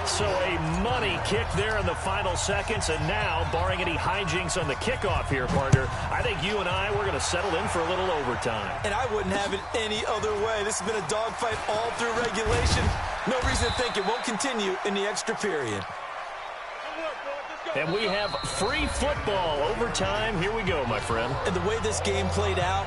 So a money kick there in the final seconds, and now, barring any hijinks on the kickoff here, partner, I think you and we're going to settle in for a little overtime. And I wouldn't have it any other way. This has been a dogfight all through regulation. No reason to think it won't continue in the extra period. And we have free football overtime. Here we go, my friend. And the way this game played out,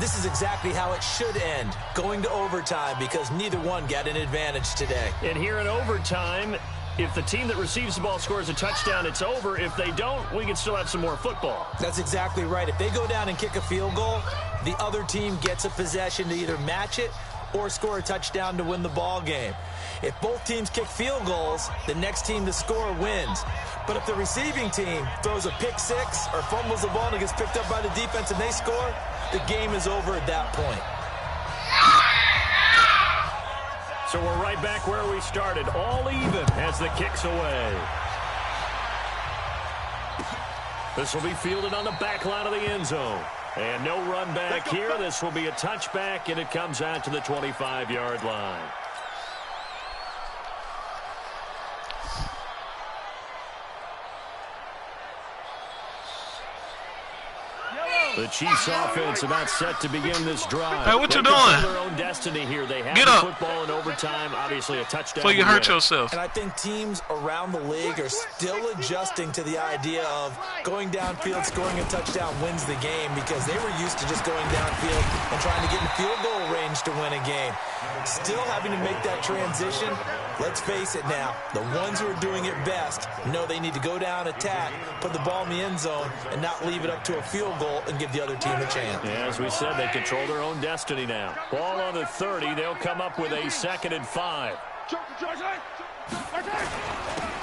this is exactly how it should end, going to overtime, because neither one got an advantage today. And here in overtime, if the team that receives the ball scores a touchdown, it's over. If they don't, we can still have some more football. That's exactly right. If they go down and kick a field goal, the other team gets a possession to either match it or score a touchdown to win the ball game. If both teams kick field goals, the next team to score wins. But if the receiving team throws a pick six or fumbles the ball and it gets picked up by the defense and they score, the game is over at that point. So we're right back where we started, all even as the kick's away. This will be fielded on the back line of the end zone. And no run back here. This will be a touchback, and it comes out to the 25-yard line. The Chiefs offense about set to begin this drive. Hey, what you doing? Their own destiny here. They have Get the up. football in overtime. Obviously, a touchdown. Before you hurt yourself. And I think teams around the league are still adjusting to the idea of going downfield, scoring a touchdown wins the game, because they were used to just going downfield and trying to get in field goal range to win a game. Still having to make that transition. Let's face it now, the ones who are doing it best know they need to go down, attack, put the ball in the end zone, and not leave it up to a field goal and give the other team a chance. Yeah, as we said, they control their own destiny now. Ball on the 30. They'll come up with a 2nd and 5.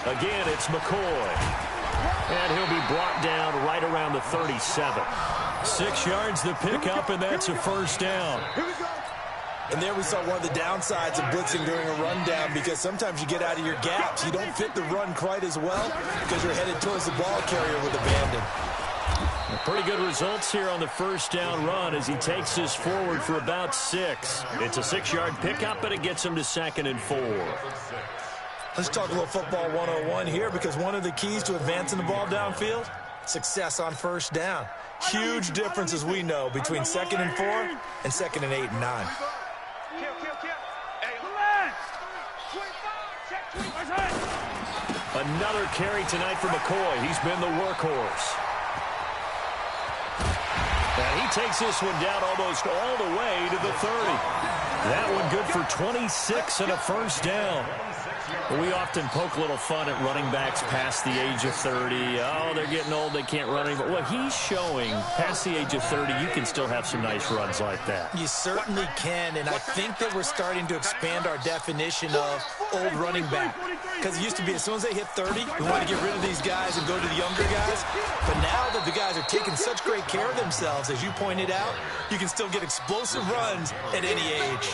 Again, it's McCoy. And he'll be brought down right around the 37. 6 yards to pick up, and that's a first down. And there we saw one of the downsides of blitzing during a rundown, because sometimes you get out of your gaps. You don't fit the run quite as well because you're headed towards the ball carrier with abandon. Pretty good results here on the first down run as he takes this forward for about 6. It's a 6-yard pickup, but it gets him to 2nd and 4. Let's talk a little football 101 here, because one of the keys to advancing the ball downfield, success on first down. Huge difference, as we know, between 2nd and 4 and 2nd and 8 and 9. Another carry tonight for McCoy. He's been the workhorse. And he takes this one down almost all the way to the 30. That one good for 26 and a first down. We often poke a little fun at running backs past the age of 30. Oh, they're getting old, they can't run anymore. Well, he's showing past the age of 30, you can still have some nice runs like that. You certainly can, and I think that we're starting to expand our definition of old running back. Because it used to be as soon as they hit 30, we want to get rid of these guys and go to the younger guys. But now that the guys are taking such great care of themselves, as you pointed out, you can still get explosive runs at any age.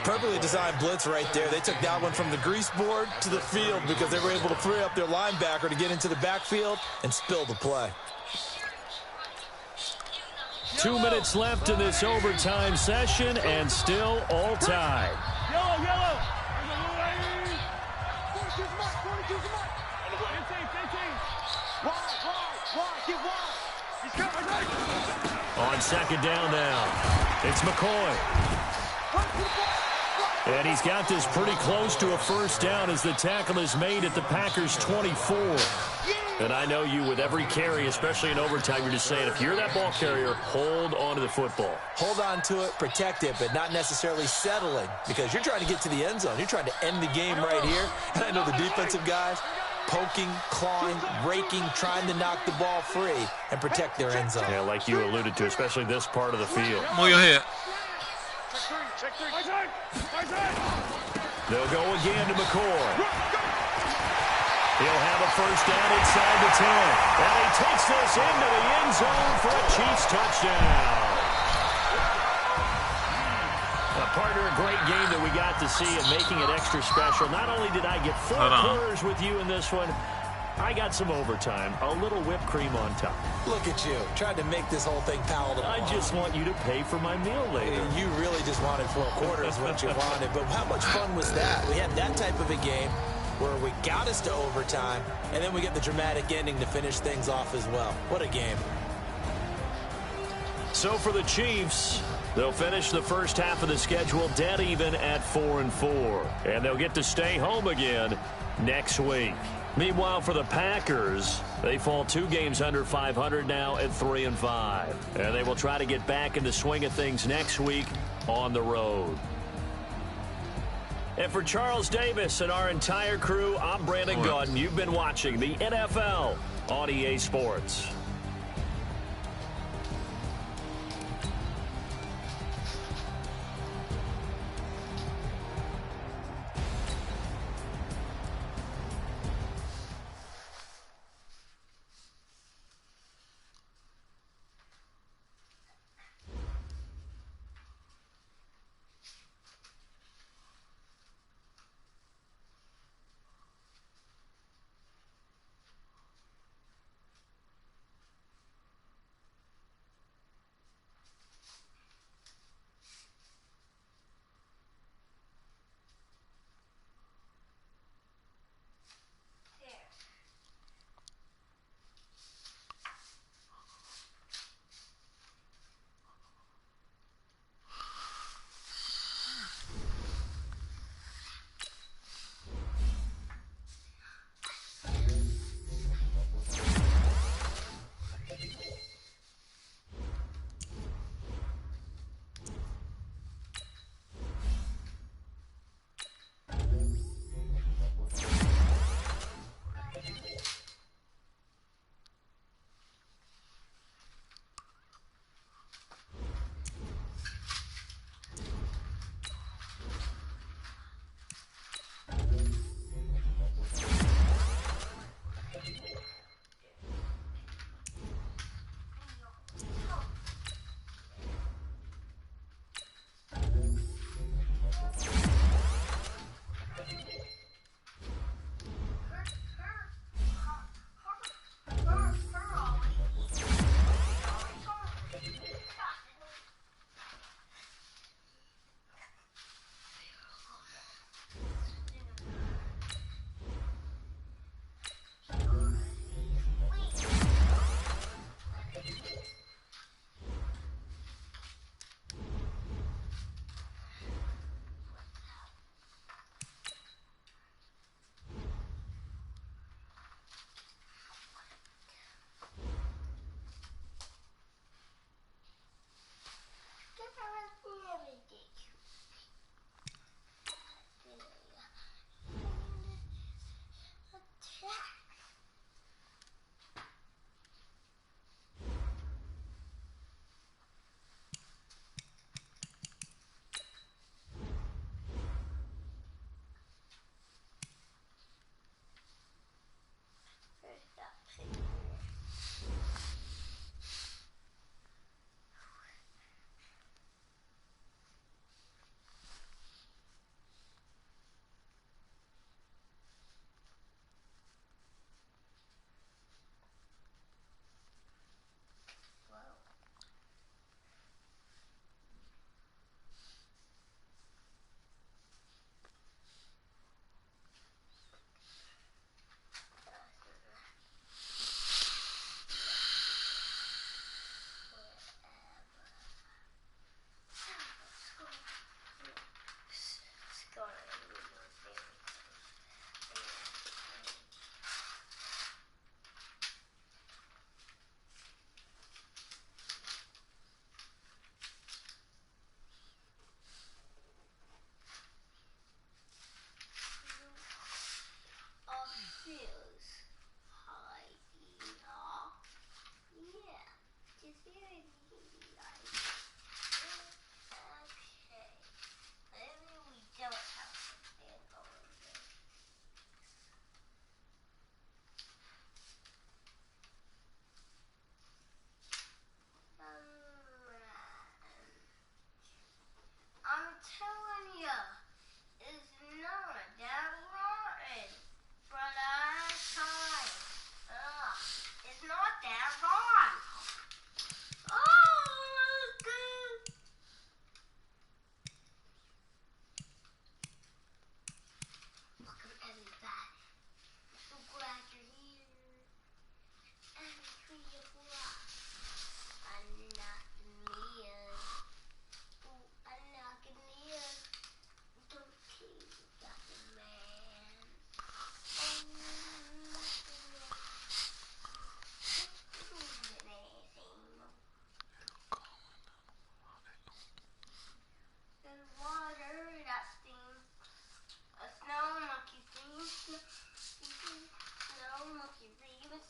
Perfectly designed blitz right there. They took that one from the grease board to the field because they were able to free up their linebacker to get into the backfield and spill the play. 2 minutes left in this overtime session, and still all tied. On second down now, it's McCoy. And he's got this pretty close to a first down as the tackle is made at the Packers' 24. And I know you, with every carry, especially in overtime, you're just saying, if you're that ball carrier, hold on to the football. Hold on to it, protect it, but not necessarily settling, because you're trying to get to the end zone. You're trying to end the game right here. And I know the defensive guys poking, clawing, raking, trying to knock the ball free and protect their end zone. Yeah, like you alluded to, especially this part of the field. Move your head. They'll go again to McCoy. He'll have a first down inside the 10. And he takes this into the end zone for a Chiefs touchdown. Partner, a great game that we got to see and making it extra special. Not only did I get 4 quarters with you in this one, I got some overtime, a little whipped cream on top. Look at you, trying to make this whole thing palatable. I just want you to pay for my meal later. You really just wanted 4 quarters what you wanted, but how much fun was that? We had that type of a game where we got us to overtime, and then we get the dramatic ending to finish things off as well. What a game. So for the Chiefs, they'll finish the first half of the schedule dead even at 4-4. And they'll get to stay home again next week. Meanwhile, for the Packers, they fall 2 games under 500 now at 3-5. And they will try to get back in the swing of things next week on the road. And for Charles Davis and our entire crew, I'm Brandon Gaudin. You've been watching the NFL on EA Sports.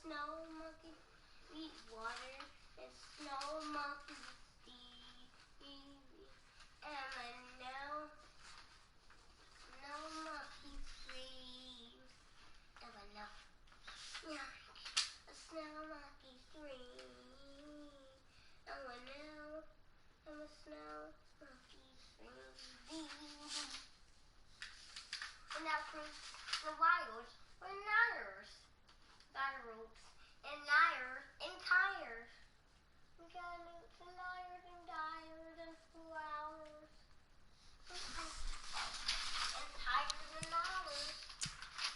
snow monkeys eat water, and snow monkeys Stevie. And I know monkeys freeze. And I know, yeah, a snow monkey scream. And I know I'm a snow monkey scream. And that proves the wires were tires. Ropes and tires and tires. We got loops and tires and tires and flowers. And tires and dollars.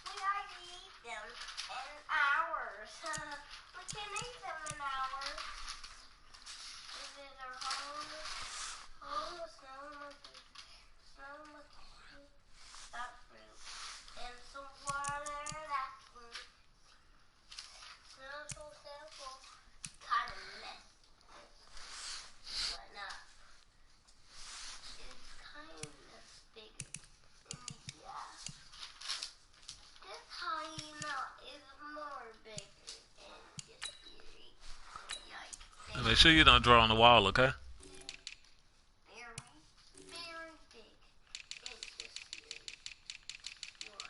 We like to eat them in hours. We can eat them in hours. This is our home. Home of snow monkeys. Snow monkeys. That fruit. And some water that's fruit. So simple. Kind of mess. But not. It's kind of bigger. Yeah. This hyena is more bigger than this theory. Yikes. Make sure you don't draw on the wall, okay? Very, very big. It's this theory. Wow.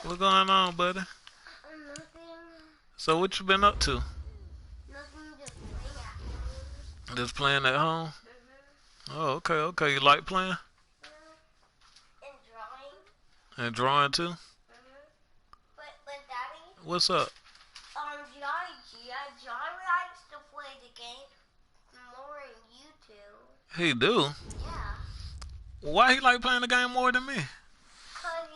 What's going on, buddy? Nothing. So what you been up to? Nothing, just playing at home. Just playing at home? Oh, okay, okay. You like playing? And drawing. And drawing too? But Daddy, What's up? Johnny likes to play the game more than you do. He do? Yeah. Why he like playing the game more than me? Cause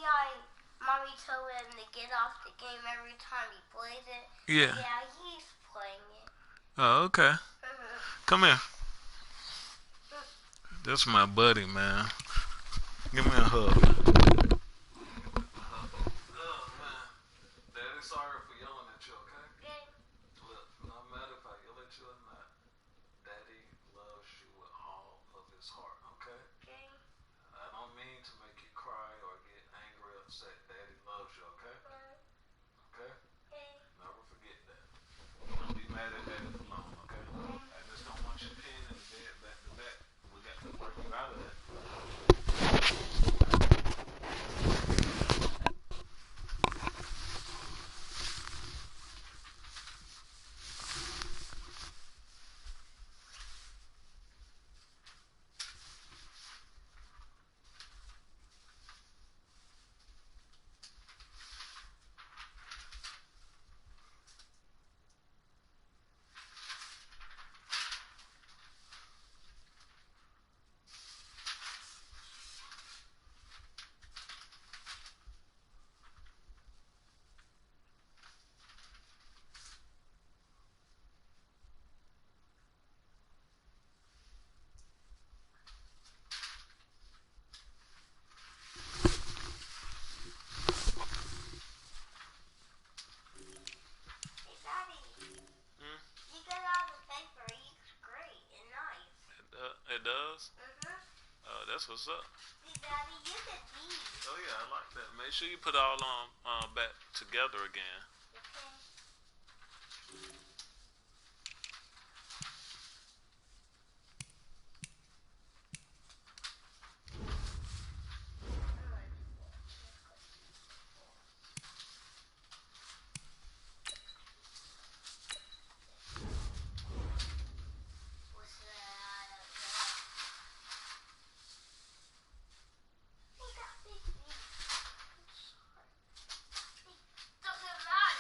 Mommy told him to get off the game every time he plays it. Yeah. Yeah, he's playing it. Oh, okay. Come here. That's my buddy, man. Give me a hug. Oh, man. Daddy, sorry for yelling at you, okay? Okay. Look, no matter if I yell at you or not, Daddy loves you with all of his heart, okay? Okay. I don't mean to make you cry or get angry or upset. Daddy loves you, okay? Okay? Okay. Never forget that. Don't be mad at Daddy for long, okay? I just don't want you pinned in the bed back to back. We got to work you out of that. It does? Oh, that's what's up. See, Daddy, you can leave. Oh, yeah, I like that. Make sure you put it all on back together again. Okay. Doesn't matter.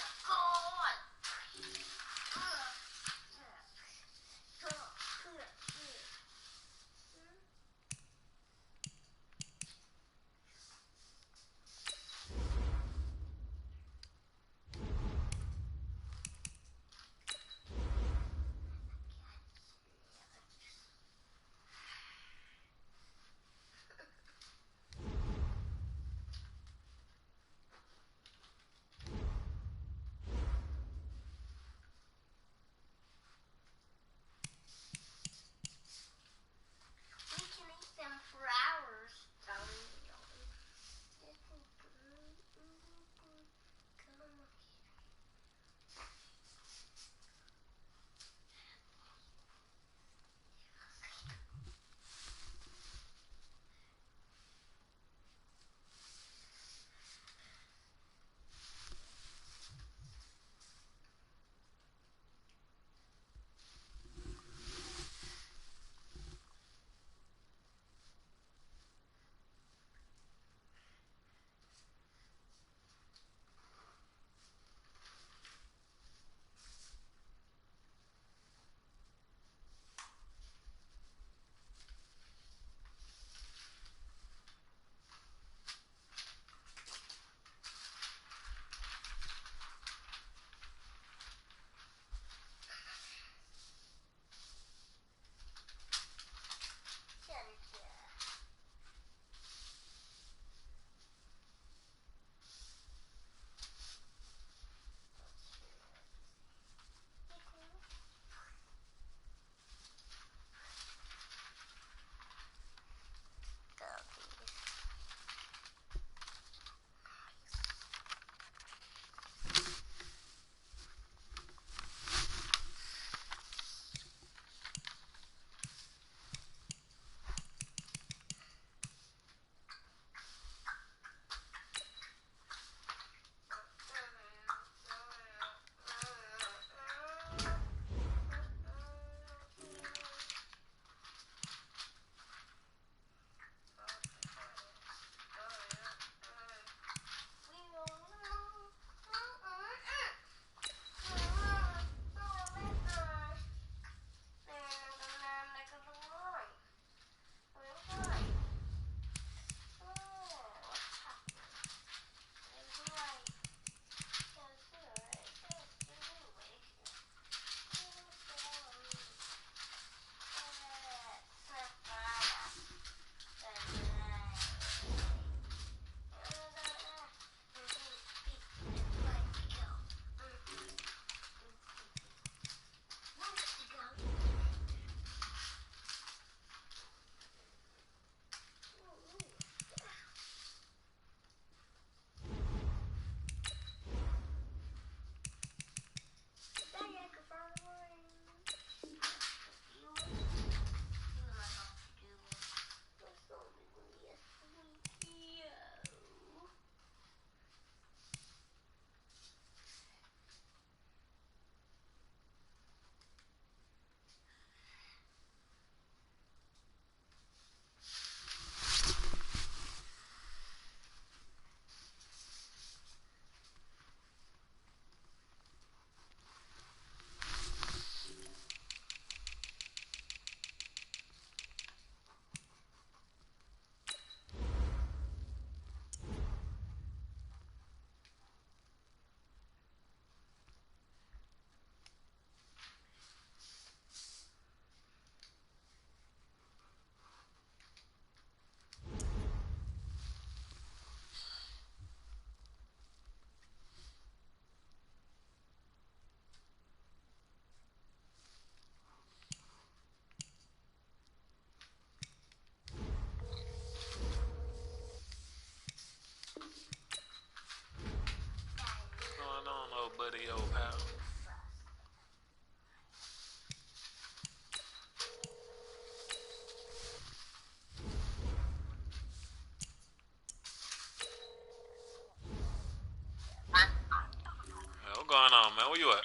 on, man? Where you at?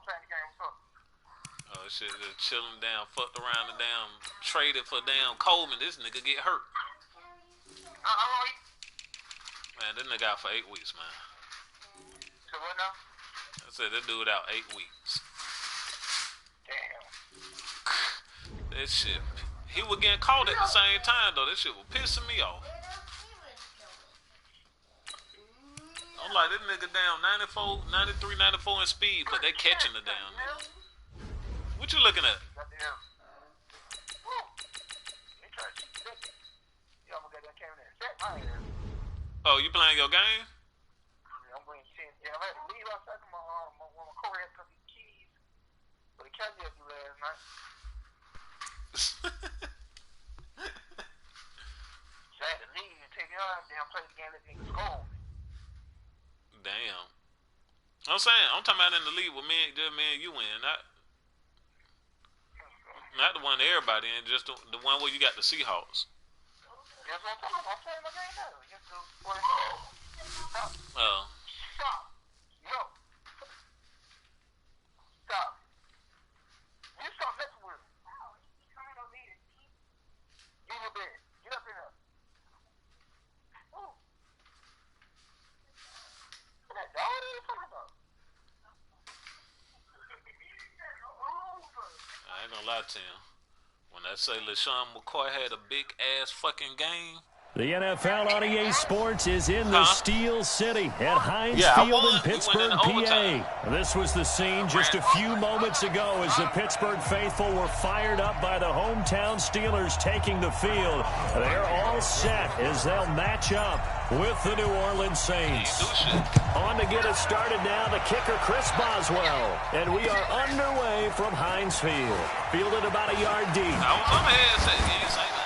Playing the game. What's up? Oh, shit, just chilling down, fucked around and down, traded for damn Coleman. This nigga get hurt. How long you? Man, this nigga out for 8 weeks, man. So what now? I said that dude out 8 weeks. Damn. That shit. He was getting caught at the same time, though. That shit was pissing me off. I'm like, this nigga down 94, 93, 94 in speed, but they catching the damn nigga. What you looking at? Oh, you playing your game? I'm going to see. Yeah, I had to leave outside my Corey had to come get keys. But the cat did last night. So I had to leave and take the other damn play the game that nigga scored. Damn. I'm saying, I'm talking about in the league with just me and you in. Not the one that everybody in, just the one where you got the Seahawks. That's what I'm talking about. I'm playing my game now. Just to play. Oh. Stop. Yo. Stop. You stop next to him. Get in your bed. Get up in there. Ooh. That dog, what are you talking about? I ain't gonna lie to you. When I say LeSean McCoy had a big ass fucking game. The NFL on EA Sports is in the Steel City at Heinz Yeah, I Field won. in Pittsburgh, We went into PA. This was the scene just a few moments ago as the Pittsburgh faithful were fired up by the hometown Steelers taking the field. They're all set as they'll match up with the New Orleans Saints. On to get us started now, the kicker Chris Boswell. And we are underway from Heinz Field. Fielded about a yard deep. I was on the headset. You ain't say that.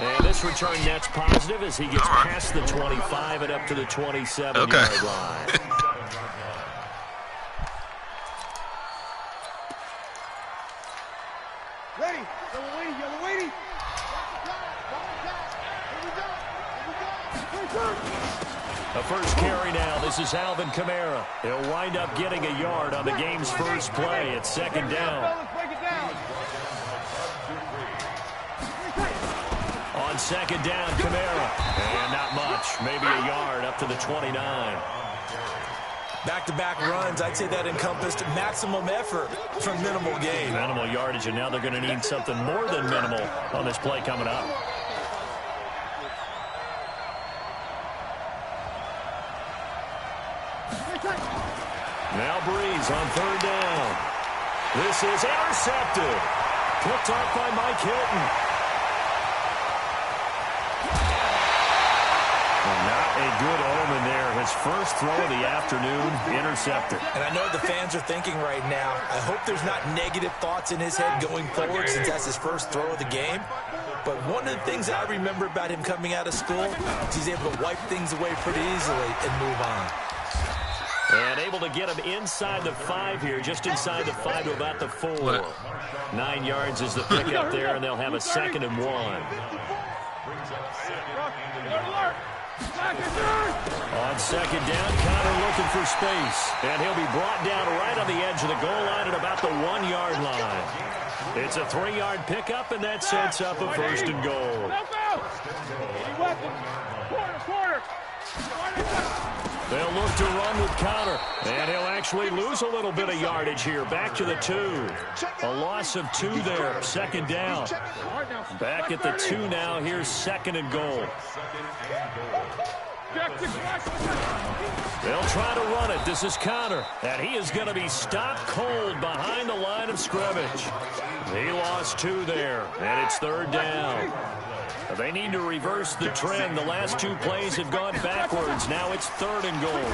And this return net's positive as he gets past the 25 and up to the 27-yard line. Ready? Yellow waiting. A first carry now. This is Alvin Kamara. He'll wind up getting a yard on the game's first play. It's second down. On second down, Kamara. And not much. Maybe a yard up to the 29. Back-to-back runs, I'd say that encompassed maximum effort from minimal gain. Minimal yardage, and now they're going to need something more than minimal on this play coming up. Now Breeze on third down. This is intercepted. Picked off by Mike Hilton. Not a good omen there. His first throw of the afternoon, intercepted. And I know the fans are thinking right now, I hope there's not negative thoughts in his head going forward since that's his first throw of the game. But one of the things I remember about him coming out of school is he's able to wipe things away pretty easily and move on. And able to get him inside the 5 here, just inside the 5 to about the 4. 9 yards is the pickup there, and they'll have a 2nd and 1. On second down, Connor looking for space. And he'll be brought down right on the edge of the goal line at about the 1-yard line. It's a 3-yard pickup, and that sets up a 1st and goal. They'll look to run with Connor. And he'll actually lose a little bit of yardage here. Back to the 2. A loss of 2 there. 2nd down. Back at the 2 now. Here's 2nd and goal. They'll try to run it. This is Connor. And he is going to be stopped cold behind the line of scrimmage. He lost 2 there. And it's 3rd down. They need to reverse the trend. The last 2 plays have gone backwards. Now it's 3rd and goal.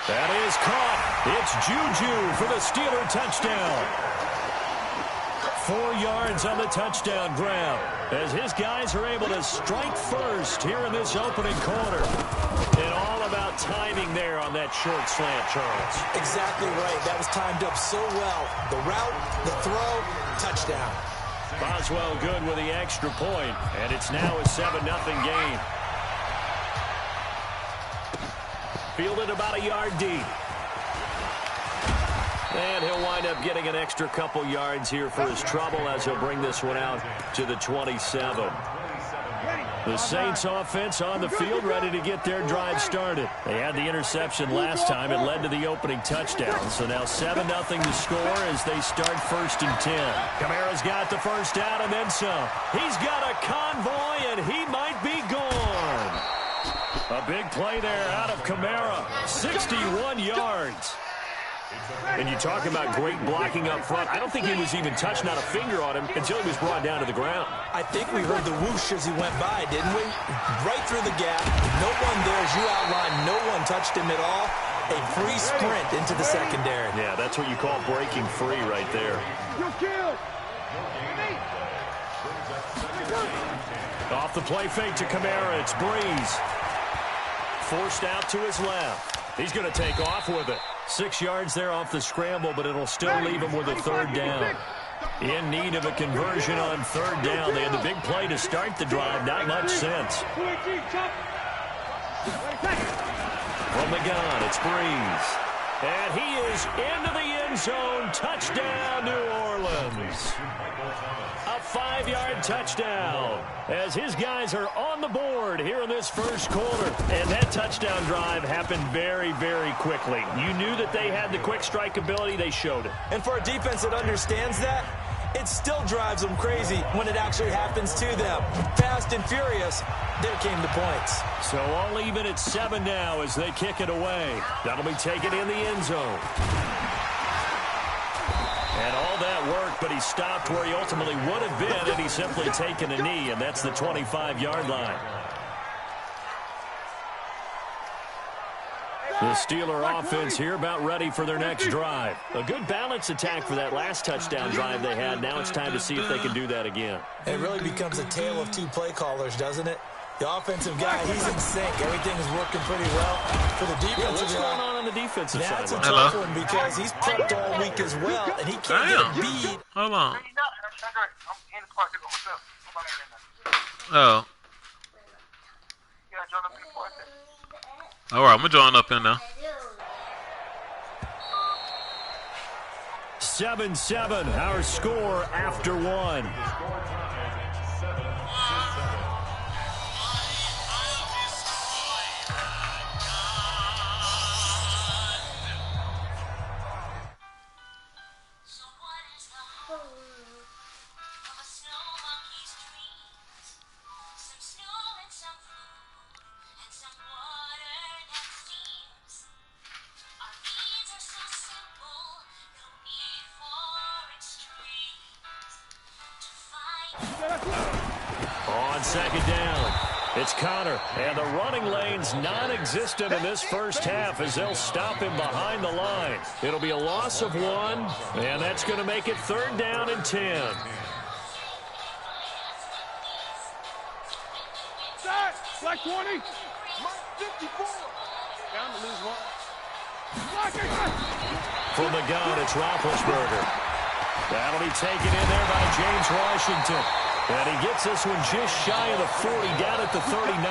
That is caught. It's Juju for the Steeler touchdown. 4 yards on the touchdown grab as his guys are able to strike first here in this opening quarter. And all about timing there on that short slant, Charles. Exactly right. That was timed up so well. The route, the throw, touchdown. Boswell good with the extra point, and it's now a 7-0 game. Fielded about a yard deep. And he'll wind up getting an extra couple yards here for his trouble as he'll bring this one out to the 27. The Saints offense on the field, ready to get their drive started. They had the interception last time. It led to the opening touchdown. So now 7-0 to score as they start 1st and 10. Kamara's got the first down and then some. He's got a convoy, and he might be gone. A big play there out of Kamara. 61 yards. And you talk about great blocking up front. I don't think he was even touched, not a finger on him, until he was brought down to the ground. I think we heard the whoosh as he went by, didn't we? Right through the gap. No one there, as you outlined. No one touched him at all. A free sprint into the secondary. Yeah, that's what you call breaking free right there. Off the play fake to Kamara. It's Breeze. Forced out to his left. He's going to take off with it. 6 yards there off the scramble, but it'll still leave him with a 3rd down. In need of a conversion on 3rd down. They had the big play to start the drive. Not much sense. From the gun, it's Breeze. And he is into the end zone. Touchdown, New Orleans. A 5-yard touchdown as his guys are on the board here in this first quarter. And that touchdown drive happened very, very quickly. You knew that they had the quick strike ability. They showed it. And for a defense that understands that, it still drives them crazy when it actually happens to them. Fast and furious, there came the points. So all even at 7 now as they kick it away. That'll be taken in the end zone. And all that work, but he stopped where he ultimately would have been, and he's simply taken a knee, and that's the 25-yard line. The Steeler offense here about ready for their next drive. A good balance attack for that last touchdown drive they had. Now it's time to see if they can do that again. It really becomes a tale of 2 play callers, doesn't it? The offensive guy, he's in sync. Everything is working pretty well. For the defensive what's going on the defensive side? That's a tough one because he's prepped all week as well, and he can't get a beat. Hold on. Oh. All right, I'm going to join up in now. 7-7, our score after 1. On 2nd down, it's Connor, and the running lane's non-existent in this first half as they'll stop him behind the line. It'll be a loss of 1, and that's going to make it 3rd down and 10. Black 20. 54. Down to lose 1. From the gun, it's Roethlisberger. That'll be taken in there by James Washington. And he gets this one just shy of the 40, down at the 39.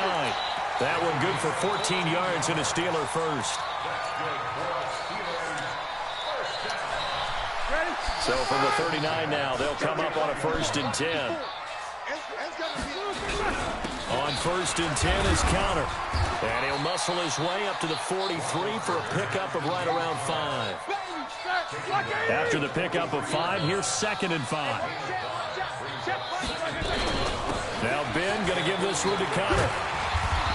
That one good for 14 yards and a Steeler first. So from the 39 now, they'll come up on a 1st and 10. On 1st and 10 is Counter. And he'll muscle his way up to the 43 for a pickup of right around 5. After the pickup of 5, here's 2nd and 5. Now Ben going to give this one to Connor.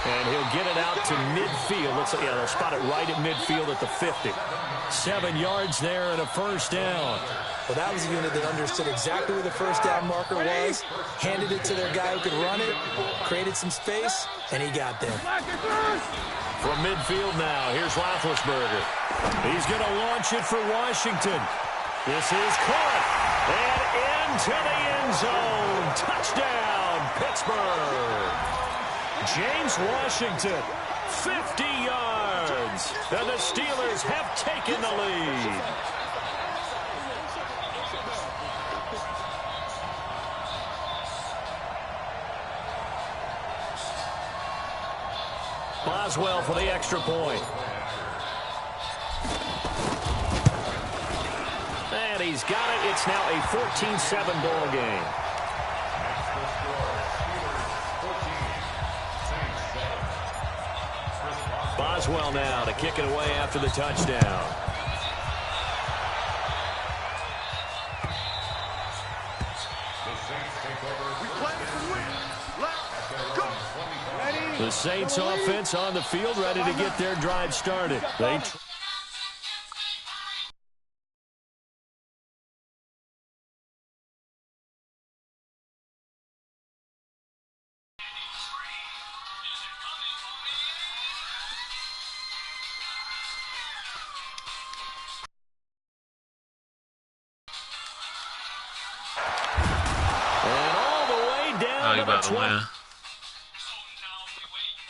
And he'll get it out to midfield. They'll spot it right at midfield at the 50. 7 yards there and a 1st down. Well, that was a unit that understood exactly where the 1st down marker was, handed it to their guy who could run it, created some space, and he got there. From midfield now, here's Roethlisberger. He's going to launch it for Washington. This is caught. And into the end zone. Touchdown, Pittsburgh. James Washington, 50 yards. And the Steelers have taken the lead. Boswell for the extra point. and he's got it. It's now a 14-7 ball game. Boswell now to kick it away after the touchdown. The Saints offense on the field, ready to get their drive started. And all the way down to the 20.